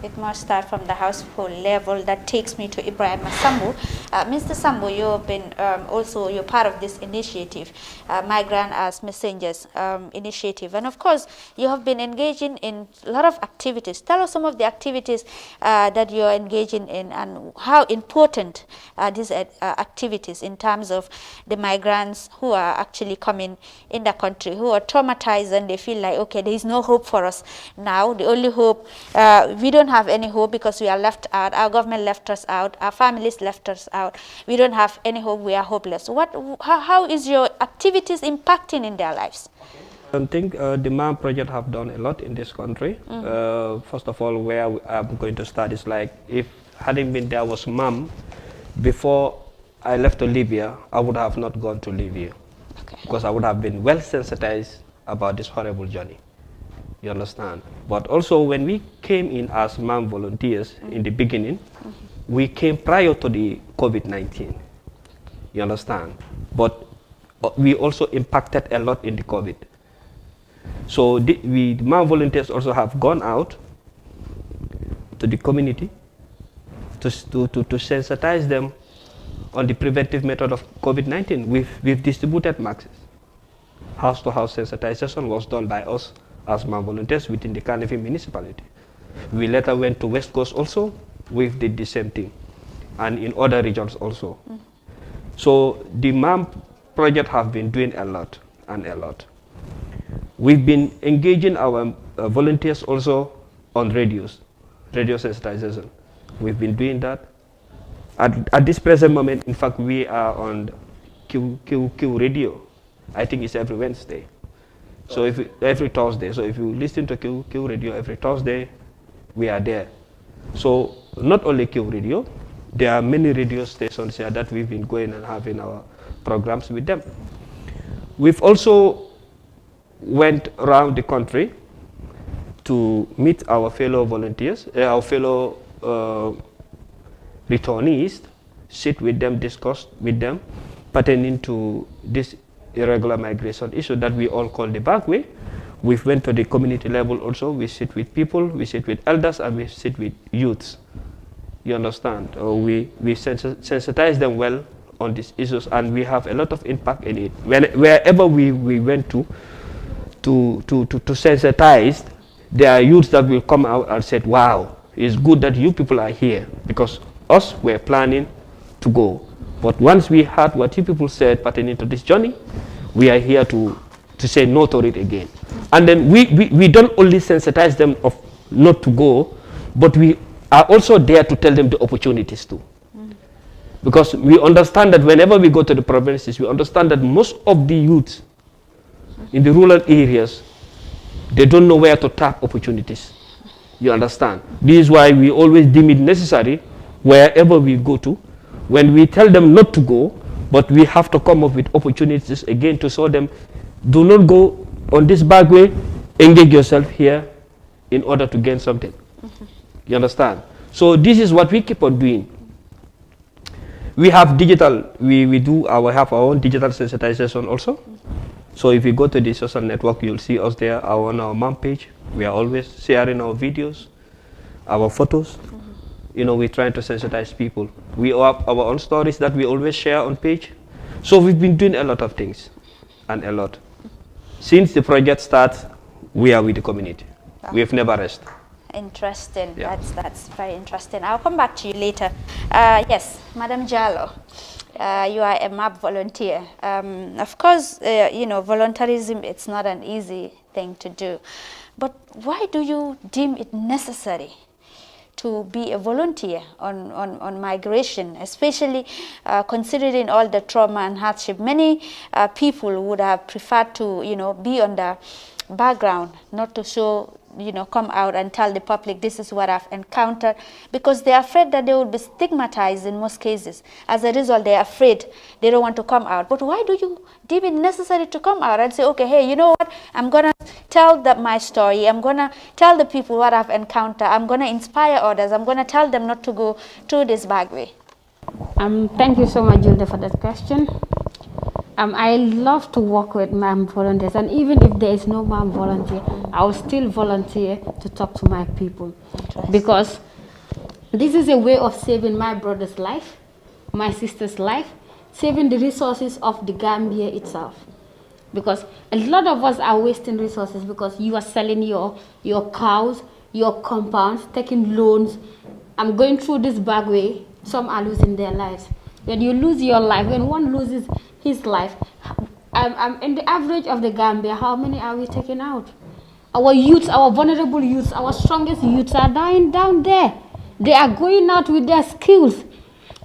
Speaker 2: It must start from the household level. That takes me to Ibrahim Sambu. Mr. Sambu, you've been you're part of this initiative, Migrant as Messengers initiative. And of course, you have been engaging in a lot of activities. Tell us some of the activities that you're engaging in and how important these activities in terms of the migrants who are actually coming in the country, who are traumatized and they feel like, okay, there is no hope for us now. The only hope, we don't have any hope because we are left out, our government left us out, our families left us out, we don't have any hope, we are hopeless. How is your activities impacting in their lives?
Speaker 5: I think the MAM project have done a lot in this country. First of all, where I'm going to start is like, if hadn't been there was MAM, before I left to Libya, I would have not gone to Libya. Okay. Because I would have been well sensitized about this horrible journey. You understand? But also when we came in as MAM volunteers in the beginning, we came prior to the COVID-19. You understand? But we also impacted a lot in the COVID. So the MAM volunteers also have gone out to the community to sensitize them on the preventive method of COVID-19. We've distributed masks. House-to-house sensitization was done by us as MAM volunteers within the Carnegie municipality. We later went to West Coast also, we did the same thing, and in other regions also. So the MAM project have been doing a lot and a lot. We've been engaging our volunteers also on radio sensitization. We've been doing that. At this present moment, in fact, we are on Q radio. I think it's every Wednesday. So every Thursday. So if you listen to Q radio every Thursday, we are there. So not only Q radio, there are many radio stations here that we've been going and having our programs with them. We've also went around the country to meet our fellow volunteers, our fellow returnees, sit with them, discuss with them pertaining to this irregular migration issue that we all call the back way. We went to the community level also. We sit with people, we sit with elders, and we sit with youths. You understand? We sensitize them well on these issues, and we have a lot of impact in it. Wherever we went to sensitize, there are youths that will come out and say, wow, it's good that you people are here, because us, we're planning to go. But once we heard what you people said pertaining to this journey, we are here to say no to it again. And then we don't only sensitize them of not to go, but we are also there to tell them the opportunities too. Because we understand that whenever we go to the provinces, we understand that most of the youths in the rural areas, they don't know where to tap opportunities. You understand? This is why we always deem it necessary, wherever we go to, when we tell them not to go, but we have to come up with opportunities again to show them, do not go on this bad way, engage yourself here in order to gain something. You understand? So this is what we keep on doing. We have digital, we have our own digital sensitization also. So if you go to the social network, you'll see us there on our MAM page. We are always sharing our videos, our photos. You know, we're trying to sensitize people. We have our own stories that we always share on page. So we've been doing a lot of things, and a lot. Since the project starts, we are with the community. We've never rested.
Speaker 2: Interesting.
Speaker 5: Yeah.
Speaker 2: That's very interesting. I'll come back to you later. Yes, Madam Jallo, you are a MAP volunteer. Of course, you know, voluntarism, it's not an easy thing to do. But why do you deem it necessary to be a volunteer on migration, especially considering all the trauma and hardship? Many people would have preferred to, you know, be on the background, not to show, you know, come out and tell the public this is what I've encountered, because they're afraid that they will be stigmatized in most cases. As a result, they're afraid, they don't want to come out. But why do you deem it necessary to come out and say, okay, hey, you know what, I'm going to tell my story, I'm going to tell the people what I've encountered, I'm going to inspire others, I'm going to tell them not to go through this bad way?
Speaker 3: Thank you so much, Julde, for that question. I love to work with MAM volunteers, and even if there is no MAM volunteer, I will still volunteer to talk to my people, because this is a way of saving my brother's life, my sister's life, saving the resources of the Gambia itself. Because a lot of us are wasting resources because you are selling your cows, your compounds, taking loans. I'm going through this bad way. Some are losing their lives. When you lose your life, when one loses his life, in the average of the Gambia, how many are we taking out? Our youths, our vulnerable youths, our strongest youths are dying down there. They are going out with their skills.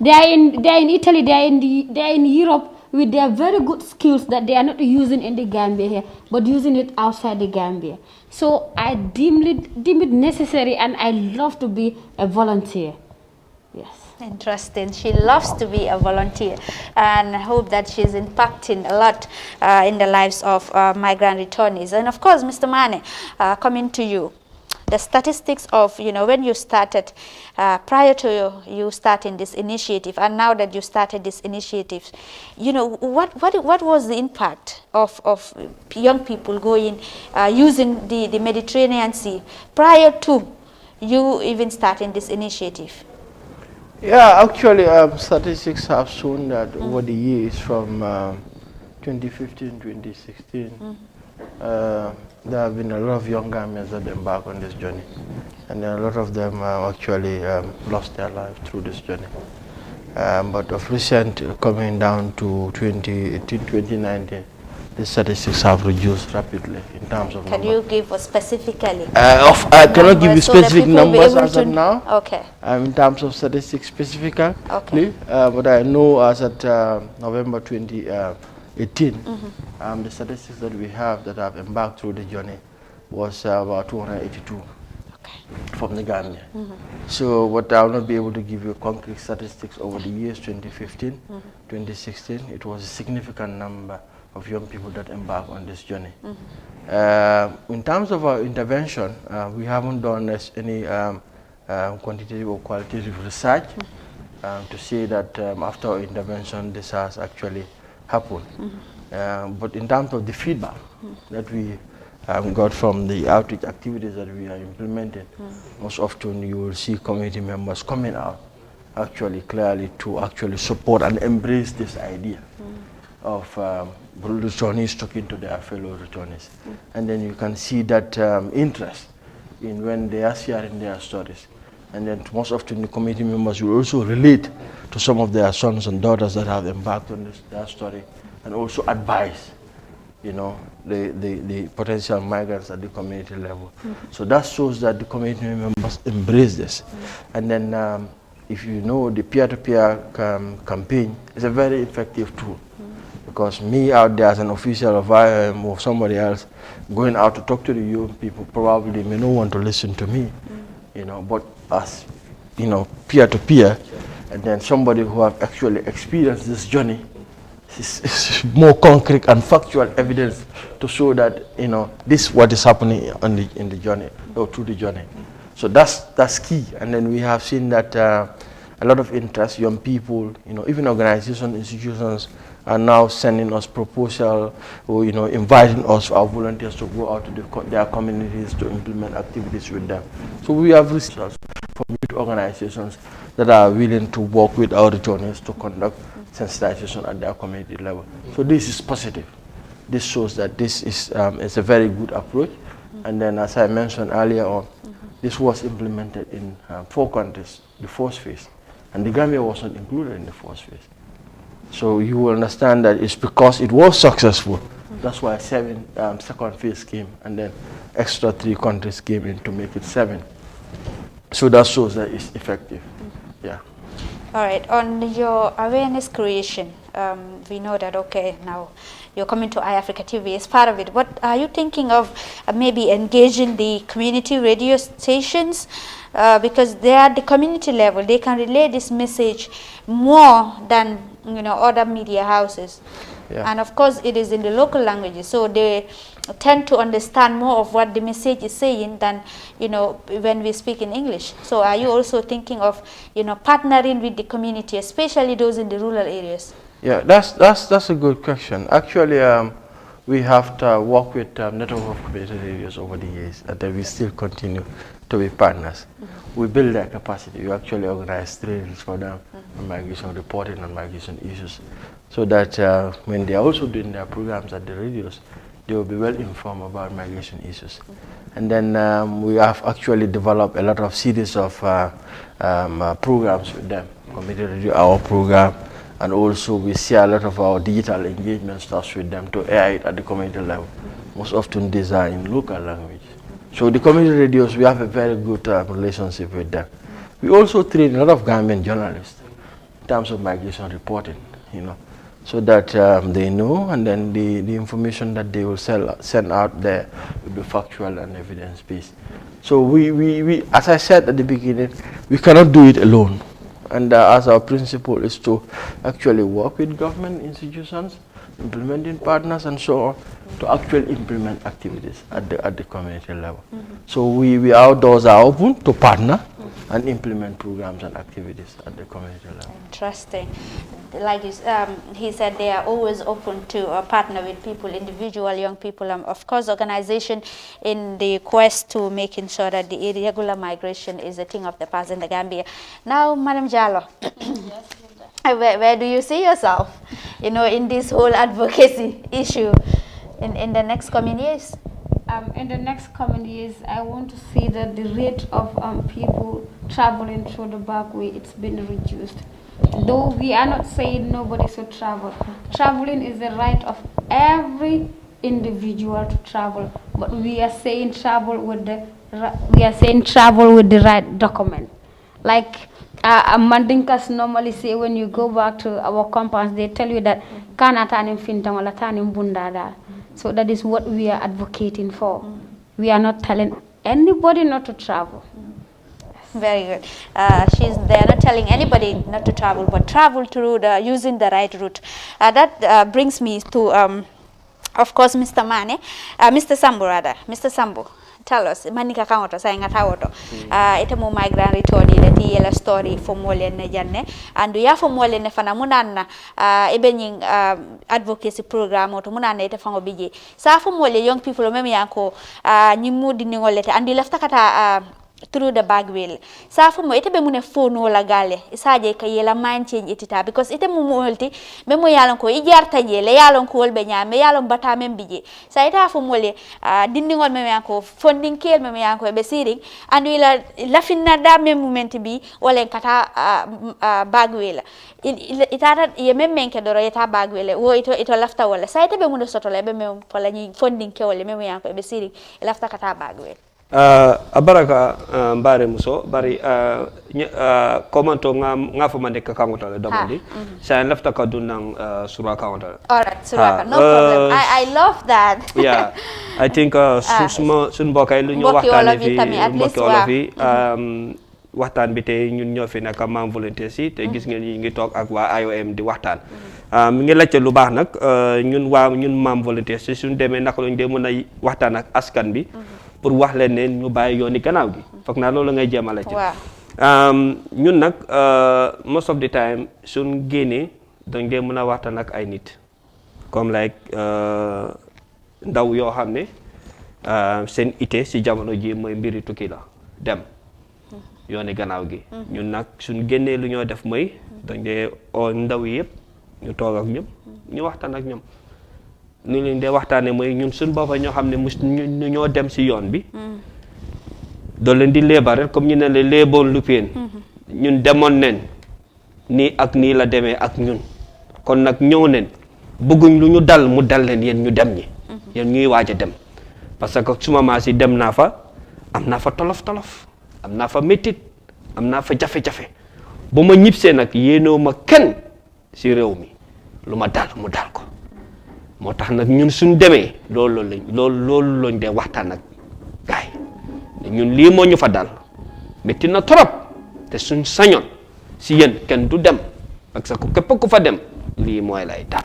Speaker 3: They are in Italy, they are in Europe with their very good skills that they are not using in the Gambia here, but using it outside the Gambia. So I deem it necessary, and I love to be a volunteer. Yes.
Speaker 2: Interesting. She loves to be a volunteer, and I hope that she's impacting a lot in the lives of migrant returnees. And of course, Mr. Mane, coming to you, the statistics of, you know, when you started, prior to you starting this initiative, and now that you started this initiative, you know, what was the impact of young people going, using the Mediterranean Sea prior to you even starting this initiative?
Speaker 4: Yeah, actually, statistics have shown that over the years from 2015, 2016, there have been a lot of young Gambians that embark on this journey, and a lot of them actually lost their lives through this journey. But of recent, coming down to 2018, 2019, the statistics have reduced rapidly in terms of
Speaker 2: Can
Speaker 4: number.
Speaker 2: you give us specifically?
Speaker 4: I cannot give you
Speaker 2: So that
Speaker 4: specific
Speaker 2: people will be
Speaker 4: numbers
Speaker 2: able
Speaker 4: as of
Speaker 2: to-
Speaker 4: now.
Speaker 2: Okay.
Speaker 4: In terms of statistics specifically,
Speaker 2: Okay.
Speaker 4: but I know as at November 2018, the statistics that we have that have embarked through the journey was about 282 from the Gambia. So, but I will not be able to give you concrete statistics over the years 2015, 2016. It was a significant number of young people that embark on this journey. In terms of our intervention, we haven't done any quantitative or qualitative research to say that after our intervention this has actually happened. But in terms of the feedback that we got from the outreach activities that we are implementing, most often you will see community members coming out actually clearly to actually support and embrace this idea of returnees talking to their fellow returnees. And then you can see that interest in when they are sharing their stories. And then most often the community members will also relate to some of their sons and daughters that have embarked on their story, and also advise, you know, the potential migrants at the community level. So that shows that the community members embrace this. And then if you know, the peer-to-peer campaign is a very effective tool. Because me out there as an official of IOM or somebody else going out to talk to the young people probably may not want to listen to me, you know, but as, you know, peer-to-peer, and then somebody who have actually experienced this journey is more concrete and factual evidence to show that, you know, this is what is happening in the journey or through the journey. So that's key. And then we have seen that a lot of interest, young people, you know, even organizations, institutions are now sending us proposal or, you know, inviting us, our volunteers, to go out to their communities to implement activities with them. So we have resources from youth organizations that are willing to work with our returnees to conduct sensitization at their community level. So this is positive. This shows that this is a very good approach. And then, as I mentioned earlier on, This was implemented in 4 countries, the first phase, and the Gambia was not included in the first phase. So you will understand that it's because it was successful. That's why 7 second phase came, and then extra 3 countries came in to make it 7. So that shows that it's effective. Yeah.
Speaker 2: All right, on your awareness creation, we know that, okay, now you're coming to iAfrica TV as part of it. What are you thinking of maybe engaging the community radio stations? Because they are at the community level, they can relay this message more than other media houses.
Speaker 4: Yeah.
Speaker 2: And of course, it is in the local languages, so they tend to understand more of what the message is saying than when we speak in English. So are you also thinking of partnering with the community, especially those in the rural areas?
Speaker 4: Yeah, that's a good question. Actually, we have to work with network of community radios over the years, and then we still continue to be partners. We build their capacity. We actually organize trainings for them on migration reporting and migration issues, so that when they are also doing their programs at the radios, they will be well informed about migration issues. And then we have actually developed a lot of series of programs with them. Community Radio Hour program, and also we share a lot of our digital engagement stuff with them to air it at the community level. Most often these are in local language. So the community radios, we have a very good relationship with them. We also train a lot of Gambian journalists in terms of migration reporting, so that they know, and then the information that they will send out there will be factual and evidence-based. So we, as I said at the beginning, we cannot do it alone. And as our principle is to actually work with government institutions, implementing partners and so on, to actually implement activities at the community level. So our doors are open to partner and implement programs and activities at the community level.
Speaker 2: Interesting. Like he said, they are always open to partner with people, individual young people, of course, organization, in the quest to making sure that the irregular migration is a thing of the past in the Gambia. Now, Madam Jallo, where do you see yourself, in this whole advocacy issue in the next coming years?
Speaker 3: In the next coming years, I want to see that the rate of people traveling through the back way, it's been reduced. Though we are not saying nobody should travel. Traveling is the right of every individual to travel, but we are saying travel with the right document. Like Mandinkas normally say, when you go back to our compounds, they tell you that kanatanim fintang wala tanim bundada. So that is what we are advocating for. We are not telling anybody not to travel.
Speaker 2: Very good. They are not telling anybody not to travel, but travel through using the right route. That brings me to, of course, Mr. Mr. Sambo rather. Mr. Sambo, tell us, manika kaoto saying at hawoto. Ite mo migrant return ileti yela story for mole ne janne, and ya for mole ne fana munana ebening advocacy program oto munana ite fango biji. Sa for mole young people meme yanko nyimu diningolete and left kata through the bag wheel. Safu mo ite be mune phone wala gale isaje ka yela mind change itita, because ite mu multi be mo yalon ko ijarta jele yalon ko wolbe nyame yalon bata men bije sa ita fu mole dindingol me yanko funding kel me yanko be siring and wila lafinna da men moment bi wala kata bag wheel itata ye men menke doro yeta bag wheel wo ito lafta wala sa ite be mune sotole be me wala ni funding ke wala me yanko be siring lafta kata bag wheel.
Speaker 5: Abaraka mbare muso bari komanto nga famande ka kangota damandi sa lafta ka dunang sura kangota.
Speaker 2: All right, suraka, no problem. I love that.
Speaker 5: Yeah, I think sun bokay lu ñu waxtane fi mbokki wolof yi waxtaan bi tey ñun ñoo fi nekk membre volontaire si te gis ngeen ñi ngi toog ak waa IOM di waxtaan mi ngi laajte lu baax nag ñun membre volontaire si suñu demee naka lañ dee mën a waxtaan ak askan bi pour wax leen ne ñu bàyyi yooni gannaaw gi foog naa loolu ngay jéem a laajte ñun nag most of the time suñ génnee dañ dee mën a waxtaan ak ay nit comme like ndaw yoo xam ne seen ité si jamono ji mooy mbiri tukki la dem yooni gannaaw gi ñun nag suñ génnee lu ñoo def mooy dañ dee oo ndaw yi yëpp ñu toog ak ñoom ñu waxtaan ak ñoom ni leen dee waxtaane mooy ñun suñ boppa ñoo xam ne ñoo dem si yoon bi doo leen di léeba rek comme ñu ne la léeboon lu peen ñun demoon nen nii ak nii la demee ak ñun kon nag ñëw nen bëgguñ lu ñu dal mu dal leen yéen ñu dem ñi yéen ñuy waaj a dem parce que suma maas yi dem naa fa am naa fa tolof am naa fa métit am naa fa jafe-jafe ba ma ñibbisee nag yéenoo ma kenn si réew mi lu ma dal mu dal ko moo tax nag ñun suñ demee loolu lañ dee waxtaan ak gaay ñun lii moo ñu fa dal métti na trop te suñ sañoon si yéen kenn du dem parce que képp ku fa dem lii mooy lay dal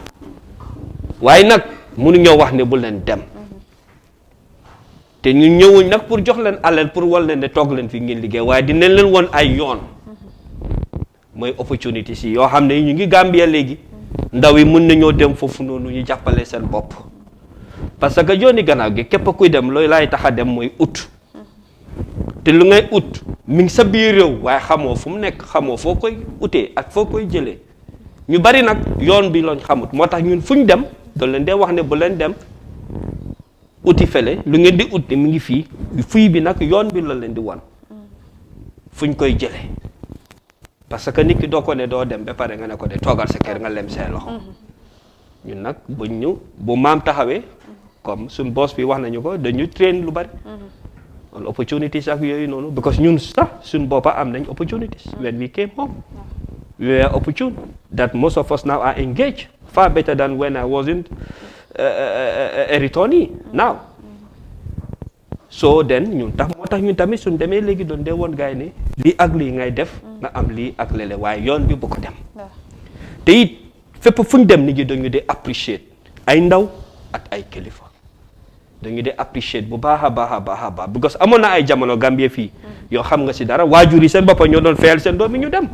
Speaker 5: waaye nag mënuñoo wax ne bu leen dem te ñu ñëwuñ nag pour jox leen alal pour wal leen ne toog leen fi ngeen liggéey waaye dinañ leen won ay yoon mooy opportunité si yoo xam ne ñu ngi Gambia léegi ndaw yi mën nañoo dem foofu noonu ñu jàppale seen bopp parce que yooni gannaaw gi képp kuy dem looy laay tax a dem mooy ut te lu ngay ut mi ngi sa biir réew waaye xamoo fu mu nekk xamoo foo koy utee ak foo koy jëlee ñu bari nag yoon bi lañ xamut moo tax ñun fuñ dem doon leen dee wax ne bu leen dem uti fele lu ngeen di ut mi ngi fii bi nag yoon bi la leen di wan fuñ koy jëlee parce que nit ki doo ko ne doo dem ba pare nga ne ko de toogal sa kër nga lem say loxo ñun nag bu maam taxawee comme suñ boss bi wax nañu ko dañu train lu bari on opportunities ak yooyu noonu because ñun sax suñ boppa am nañ opportunities when we came home we were opportune that most of us now are engaged far better than when I wasn't a returnee now so then moo tax ñun tamit suñ demee léegi doon dee woon gaay ne lii ak lii ngay def nga am lii ak lele waaye yoon bi bu ko dem te it fépp fuñ dem nit ñi dañu dee appreciate ay ndaw ak ay kilifa dañu dee appreciate bu baax a baax because amoon na ay jamono Gambie fii yoo xam nga si dara waajur yi seen boppa ñoo doon fayal seen doom yi ñu dem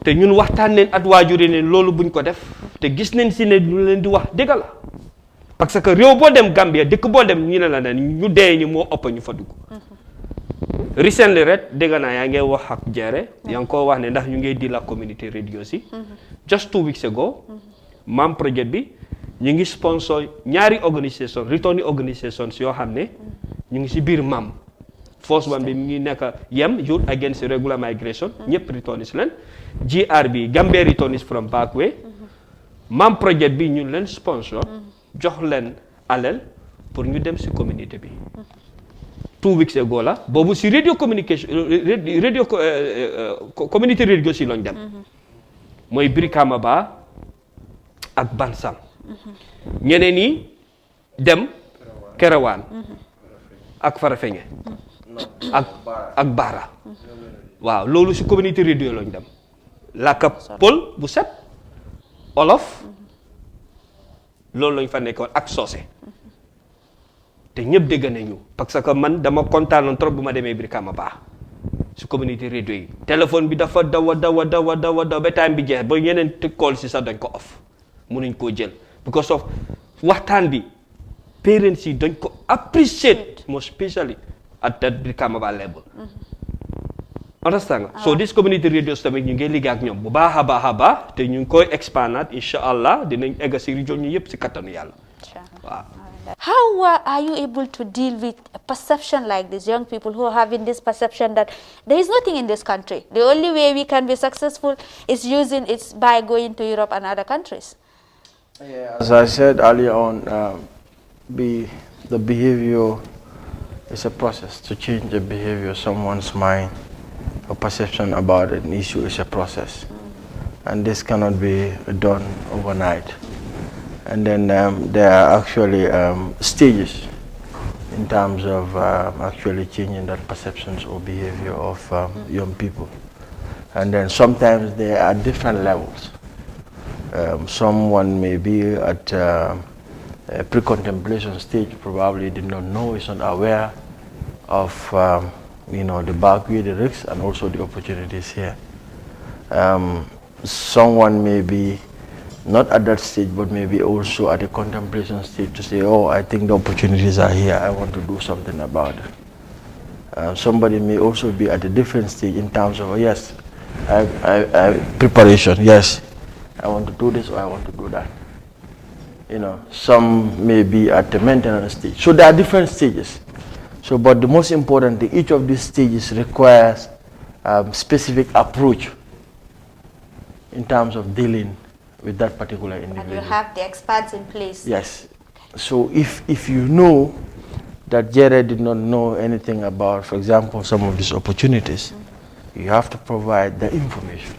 Speaker 5: te ñun waxtaan leen at waajur yi ne loolu buñ ko def te gis nañ si ne lu leen di wax dëgg la parce que réew boo dem Gambia dëkk boo dem ñu ne la ne ñu dee ñi moo ëpp ñu fa dugg recently rek dégg naa yaa ngi wax ak Jere yaa ngi ko wax ne ndax ñu ngi di la community radio si just 2 weeks ago maam projet bi ñu ngi sponsor ñaari organisation returning organisations yoo xam ne ñu ngi si biir maam first one bi mi ngi nekk IOM Youth Against Irregular Migration ñëpp returnees leen GR bi Gambia Returnees from Backway maam projet bi ñu leen sponsor jox leen alal pour ñu dem si communauté bi 2 weeks ago la boobu si radio communication community radio si lañ dem mooy Brikama Ba ak Bansang ñeneen ñi dem Kerewan ak Farafenni ak Bara waaw loolu si community radio lañ dem làkka pël bu set olof loolu lañ fa nekkoon ak soose te ñëpp dégg nañu parce que man dama kontaanoon trop bu ma demee Brikama Ba si community radio yi téléphone bi dafa daw ba time bi jeex ba ñeneen call si sax dañ ko off mënuñ koo jël because of waxtaan bi parents yi dañ ko appreciate most especially at that Brikama Ba level understand nga so this community radios tamit ñu ngi liggéey ak ñoom bu baax a baax te ñu ngi koy expandaat incha allah dinañ egg si région ñu yëpp si kattanu yàlla waaw.
Speaker 2: How are you able to deal with a perception like this, young people who are having this perception that there is nothing in this country? The only way we can be successful is by going to Europe and other countries.
Speaker 4: Yeah, as I said earlier on, the behavior is a process. To change the behavior of someone's mind or perception about an issue is a process. And this cannot be done overnight. And then there are actually stages in terms of actually changing that perceptions or behavior of young people. And then sometimes they are at different levels. Someone may be at a pre-contemplation stage, probably did not know, is not aware of the backway, the risks, and also the opportunities here. Someone may be not at that stage, but maybe also at a contemplation stage to say, oh, I think the opportunities are here, I want to do something about it. Somebody may also be at a different stage in terms of, yes, preparation, yes, I want to do this or I want to do that. Some may be at the maintenance stage. So there are different stages. So, but the most important thing, each of these stages requires specific approach in terms of dealing with that particular individual.
Speaker 2: And you have the experts in place.
Speaker 4: Yes. So if you know that Jared did not know anything about, for example, some of these opportunities, you have to provide the information.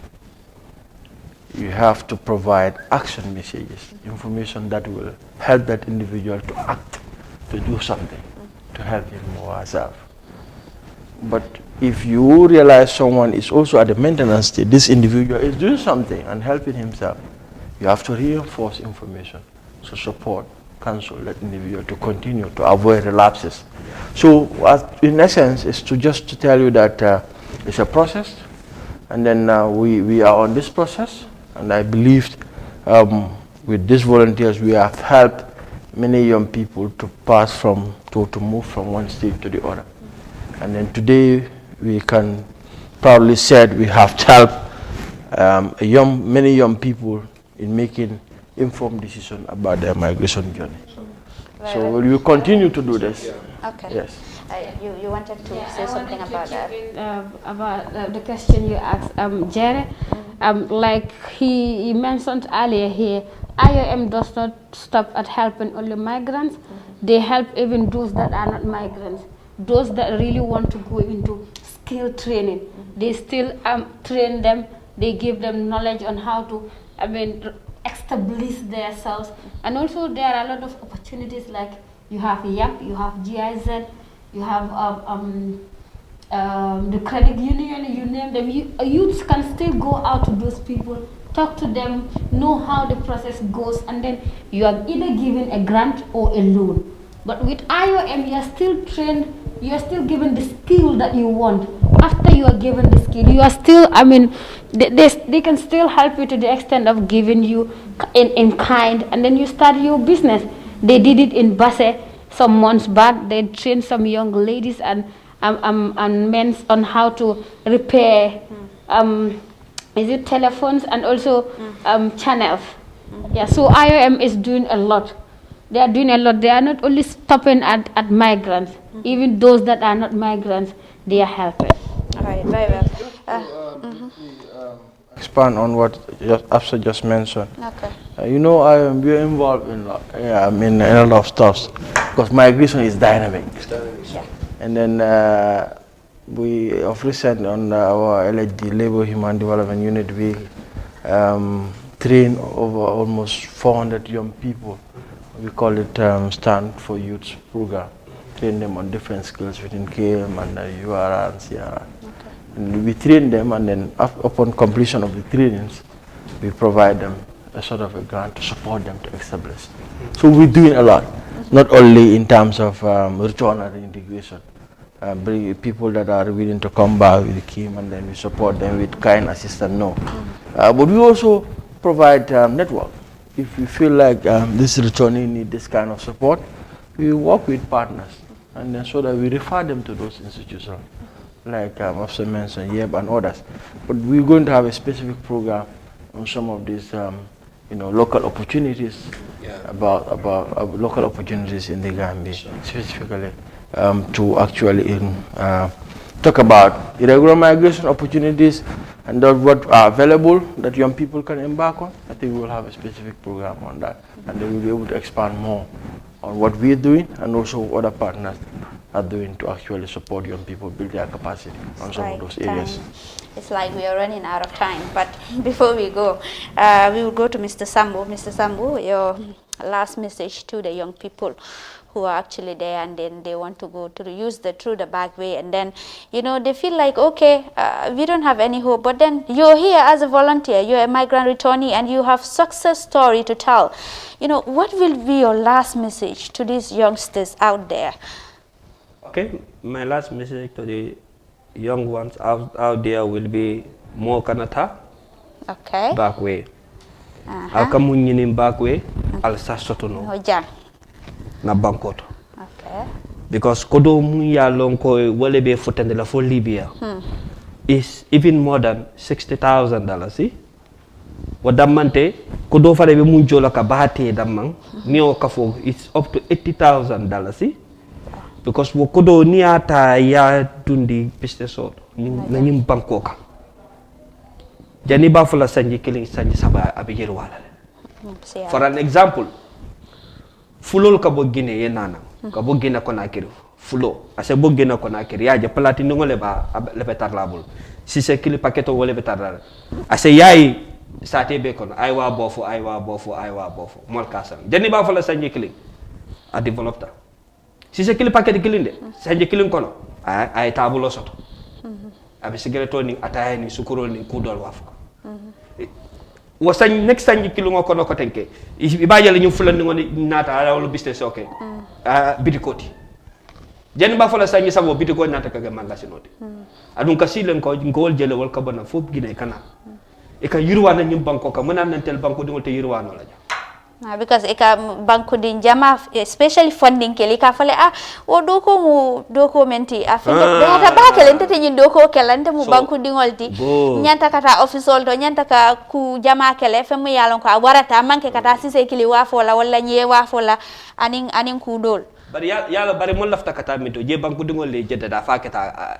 Speaker 4: You have to provide action messages, information that will help that individual to act, to do something, to help him or herself. But if you realize someone is also at the maintenance state, this individual is doing something and helping himself, you have to reinforce information, so support, counsel that individual to continue to avoid relapses. So in essence, it's just to tell you that it's a process, and then we are on this process, and I believe with these volunteers we have helped many young people to pass from, to move from one stage to the other. And then today we can proudly say we have helped many young people in making informed decisions about their migration journey. So we will continue to do this.
Speaker 2: Okay.
Speaker 4: Yes.
Speaker 2: You wanted to say something about that?
Speaker 3: About the question you asked, Jerry. Like he mentioned earlier here, IOM does not stop at helping only migrants. They help even those that are not migrants. Those that really want to go into skill training, they still train them. They give them knowledge on how to, establish themselves. And also there are a lot of opportunities, like you have YAP, you have GIZ, you have the credit union, you name them. Youths can still go out to those people, talk to them, know how the process goes, and then you are either given a grant or a loan. But with IOM, you are still trained, you are still given the skill that you want. After you are given the skill, you are still, they can still help you to the extent of giving you in kind, and then you start your business. They did it in Basse some months back. They trained some young ladies and men on how to repair telephones and also channels. Yeah, so IOM is doing a lot. They are doing a lot. They are not only stopping at migrants, even those that are not migrants, they are helping.
Speaker 2: All right, very well.
Speaker 4: Expand on what Afsa just mentioned.
Speaker 2: Okay.
Speaker 4: We are involved in a lot of stuff because migration is dynamic.
Speaker 2: Yeah.
Speaker 4: And then we of recent on our LHD, Labor Human Development Unit, we train over almost 400 young people. We call it Stand for Youth program. Train them on different skills within KM and URR and CRR. Okay. And we train them, and then upon completion of the trainings, we provide them a sort of a grant to support them to establish. So we're doing a lot, not only in terms of return and integration. Bring people that are willing to come back with KM, and then we support them with kind assistance. No, but we also provide network. If we feel like this returnee need this kind of support, we work with partners, and then so that we refer them to those institutions, like Afsa mentioned, YEB and others. But we're going to have a specific program on some of these, local opportunities, about local opportunities in the Gambia, specifically to actually talk about irregular migration opportunities and what are available that young people can embark on. I think we will have a specific program on that, and then we'll be able to expand more on what we're doing and also what other partners are doing to actually support young people build their capacity on some of those areas.
Speaker 2: It's like we are running out of time, but before we go, we will go to Mr. Sambu. Mr. Sambu, your last message to the young people who are actually there, and then they want to go to use through the back way, and then they feel like, okay, we don't have any hope, but then you're here as a volunteer, you're a migrant returnee, and you have success story to tell. What will be your last message to these youngsters out there?
Speaker 5: Okay, my last message to the young ones out there will be more kanata.
Speaker 2: Okay.
Speaker 5: Back way. Al kamunyin back way. Al sasotono. Na bankoto.
Speaker 2: Okay.
Speaker 5: Because kodo muya lonko wale be futendela for Libya is even more than $60,000. See? Wadamante kodo fare be munjola ka bahate damang mio kafo it's up to $80,000. See? because wo kodo ni ata ya dundi business o na nyim banko ka jani ba fula sanji killing sanji saba abijir wala for an example fulol ka bo gine yenana ka bo gine ko nakiri fulo ase bo gine ko nakiri ya je platine ngole ba le betar labul si se kili paqueto wole betar ase yayi sate be kono aywa bofu mol kasam jani ba fula sanji killing a developta si se kili paquet killing de sanji killing kono ay tabulo soto abi sigareto ni ataya ni sukuro ni kudol wafu wasan next sanji killing kono ko tenke ibaje la ñu fulani ngoni nata ala wala business okay bidikoti jani ba fula sanji sabo bidiko nata kaga mangasinoti adun kasilen ko ngol jele wal kabana fop gine kana e ka yirwana nyim banko ka manan nan tel banko dingol te yirwano la
Speaker 2: because eka banko din jama especially funding keli ka fale o doko mu documenti afinde data ba kele tete nyin doko kelante mu banko dingol di nyanta kata official to nyanta ka ku jama kele femu yalon ko warata manke kata sise kili wafola wala nye wafola anin ku dol
Speaker 5: bari yalla bari mon lafta kata minto je banko dingol le jedda da fakata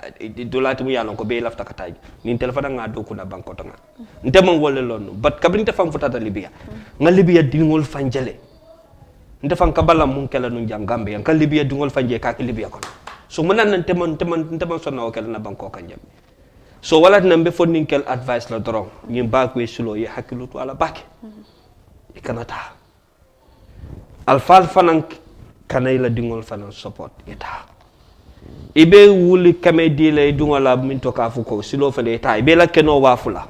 Speaker 5: dolati mu yalon ko be lafta kata ni telephone nga do kuna banko to nga ndemam wala lon but kabrinta fam futata libya nga libya dingol fanjale ndefan ka balam mun kala nun jam gambe yan ka libya dingol fanje ka libya ko so manan nan teman sonna o kala na banko kan jam so wala nambe fondin kel advice la dron ni bakwe sulo yi hakilu to ala bake e kanata alfal fanan kanay la dingol fanan support eta ibe wuli kamedi le dungola minto ka fuko silo fele eta ibe la keno wafula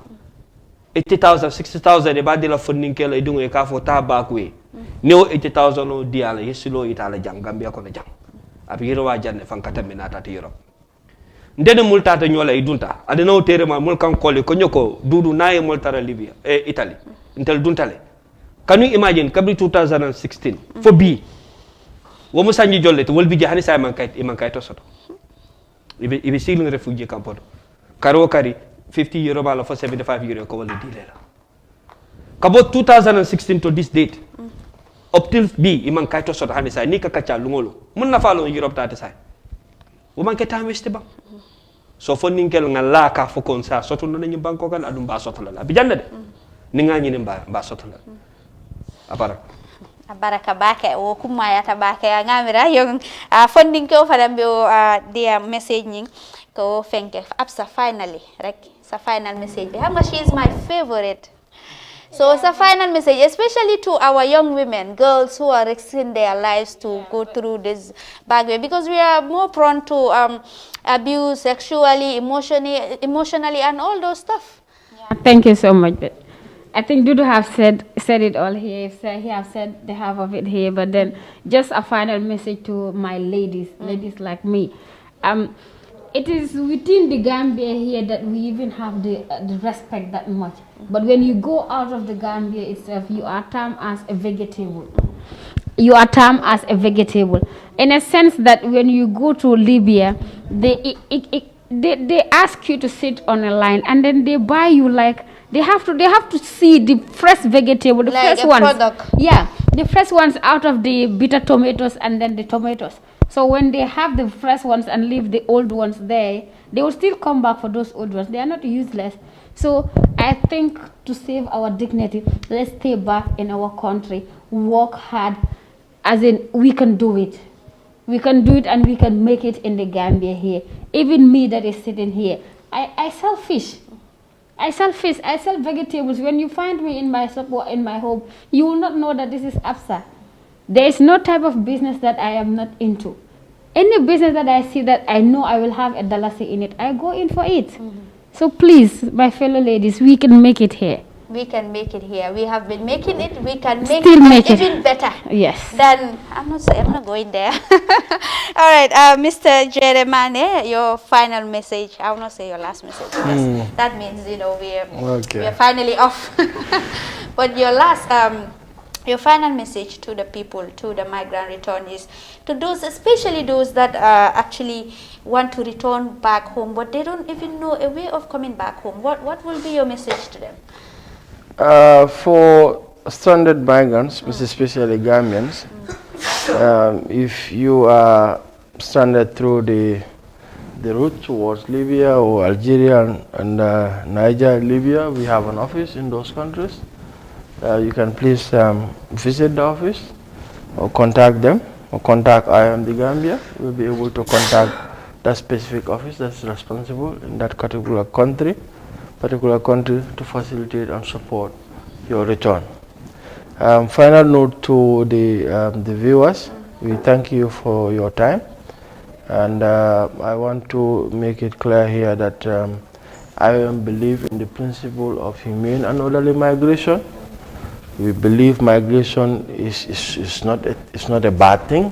Speaker 5: 80,000 60,000 e badi la funding kela e dungo e ka fo tabakwe neo 80,000 o diala yesilo itala jang gambia ko na jang abi yiro wa janne fankata minata ti yoro ndene multata nyola e dunta adena o tere ma mul kan kole ko nyoko dudu naye multara libya e italy intel duntale can you imagine kabri 2016 for b wo mo sanji jollete wol bi jahani sa man kay to soto ibe sigling refugee camp karo kari 50 euro bala for 75 euro ko wala dilela kabo 2016 to this date up till b iman kay to soto hani sa ni ka kacha lungolo mun na falo europe tata sa wo man ke tam weste ba so fo ninkel ngala ka fo kon sa soto no ñu banko kan adum ba soto la bi jande de ni nga ñi ni ba soto la apara
Speaker 2: baraka bake o kuma yata bake ngamira yung funding ko fadambe o dia message ning ko fenke absa finally rek sa final message how she is my favorite so it's a final message especially to our young women girls who are risking their lives to go through this bad way because we are more prone to abuse sexually emotionally and all those stuff.
Speaker 3: Thank you so much. I think Dudu have said it all here. He have said the half of it here, but then just a final message to my ladies like me. It is within the Gambia here that we even have the respect that much. But when you go out of the Gambia itself, you are termed as a vegetable. You are termed as a vegetable, in a sense that when you go to Libya, they ask you to sit on a line, and then they buy you like. They have to see the fresh vegetable, the
Speaker 2: like
Speaker 3: fresh
Speaker 2: a
Speaker 3: ones.
Speaker 2: Product.
Speaker 3: Yeah, the fresh ones out of the bitter tomatoes and then the tomatoes. So when they have the fresh ones and leave the old ones there, they will still come back for those old ones. They are not useless. So I think to save our dignity, let's stay back in our country, work hard, as in we can do it. We can do it and we can make it in the Gambia here. Even me that is sitting here, I sell fish. I sell fish, I sell vegetables. When you find me in my shop or in my home, you will not know that this is Absa. There is no type of business that I am not into. Any business that I see that I know I will have a dalasi in it, I go in for it. So please, my fellow ladies, we can make it here.
Speaker 2: We can make it here. We have been making it. We can make
Speaker 3: Still
Speaker 2: it
Speaker 3: make it.
Speaker 2: even better.
Speaker 3: Yes.
Speaker 2: Then I'm not going there. All right, Mr. Jeremiah, your final message. I will not say your last message. Because that means we are finally off. But your last your final message to the people, to the migrant returnees, to those, especially those that actually want to return back home, but they don't even know a way of coming back home. What will be your message to them?
Speaker 4: For stranded migrants, especially Gambians, if you are stranded through the route towards Libya or Algeria and Niger, Libya, we have an office in those countries. You can please visit the office or contact them or contact IOM the Gambia. We'll be able to contact that specific office that's responsible in that particular country to facilitate and support your return. Final note to the viewers, we thank you for your time, and I want to make it clear here that I believe in the principle of humane and orderly migration. We believe migration is not a bad thing,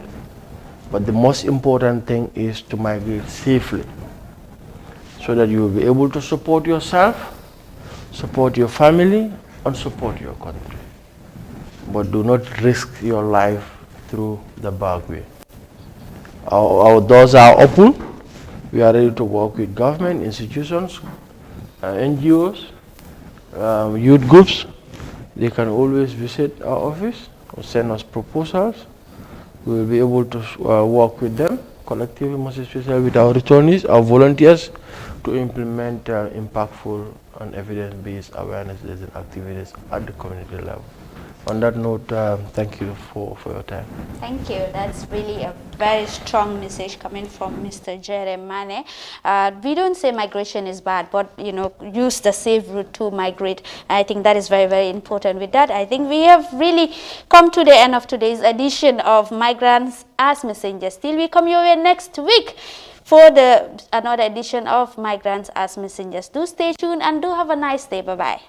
Speaker 4: but the most important thing is to migrate safely, so that you will be able to support yourself, support your family, and support your country. But do not risk your life through the back way. Our doors are open. We are ready to work with government, institutions, NGOs, youth groups. They can always visit our office or send us proposals. We will be able to work with them collectively, most especially with our returnees, our volunteers, to implement impactful and evidence-based awareness-based activities at the community level. On that note, thank you for your time.
Speaker 2: Thank you. That's really a very strong message coming from Mr. Jeremiah. We don't say migration is bad, but use the safe route to migrate. I think that is very, very important. With that, I think we have really come to the end of today's edition of Migrants as Messengers. Till we come your way next week for another edition of Migrants as Messengers. Do stay tuned and do have a nice day. Bye-bye.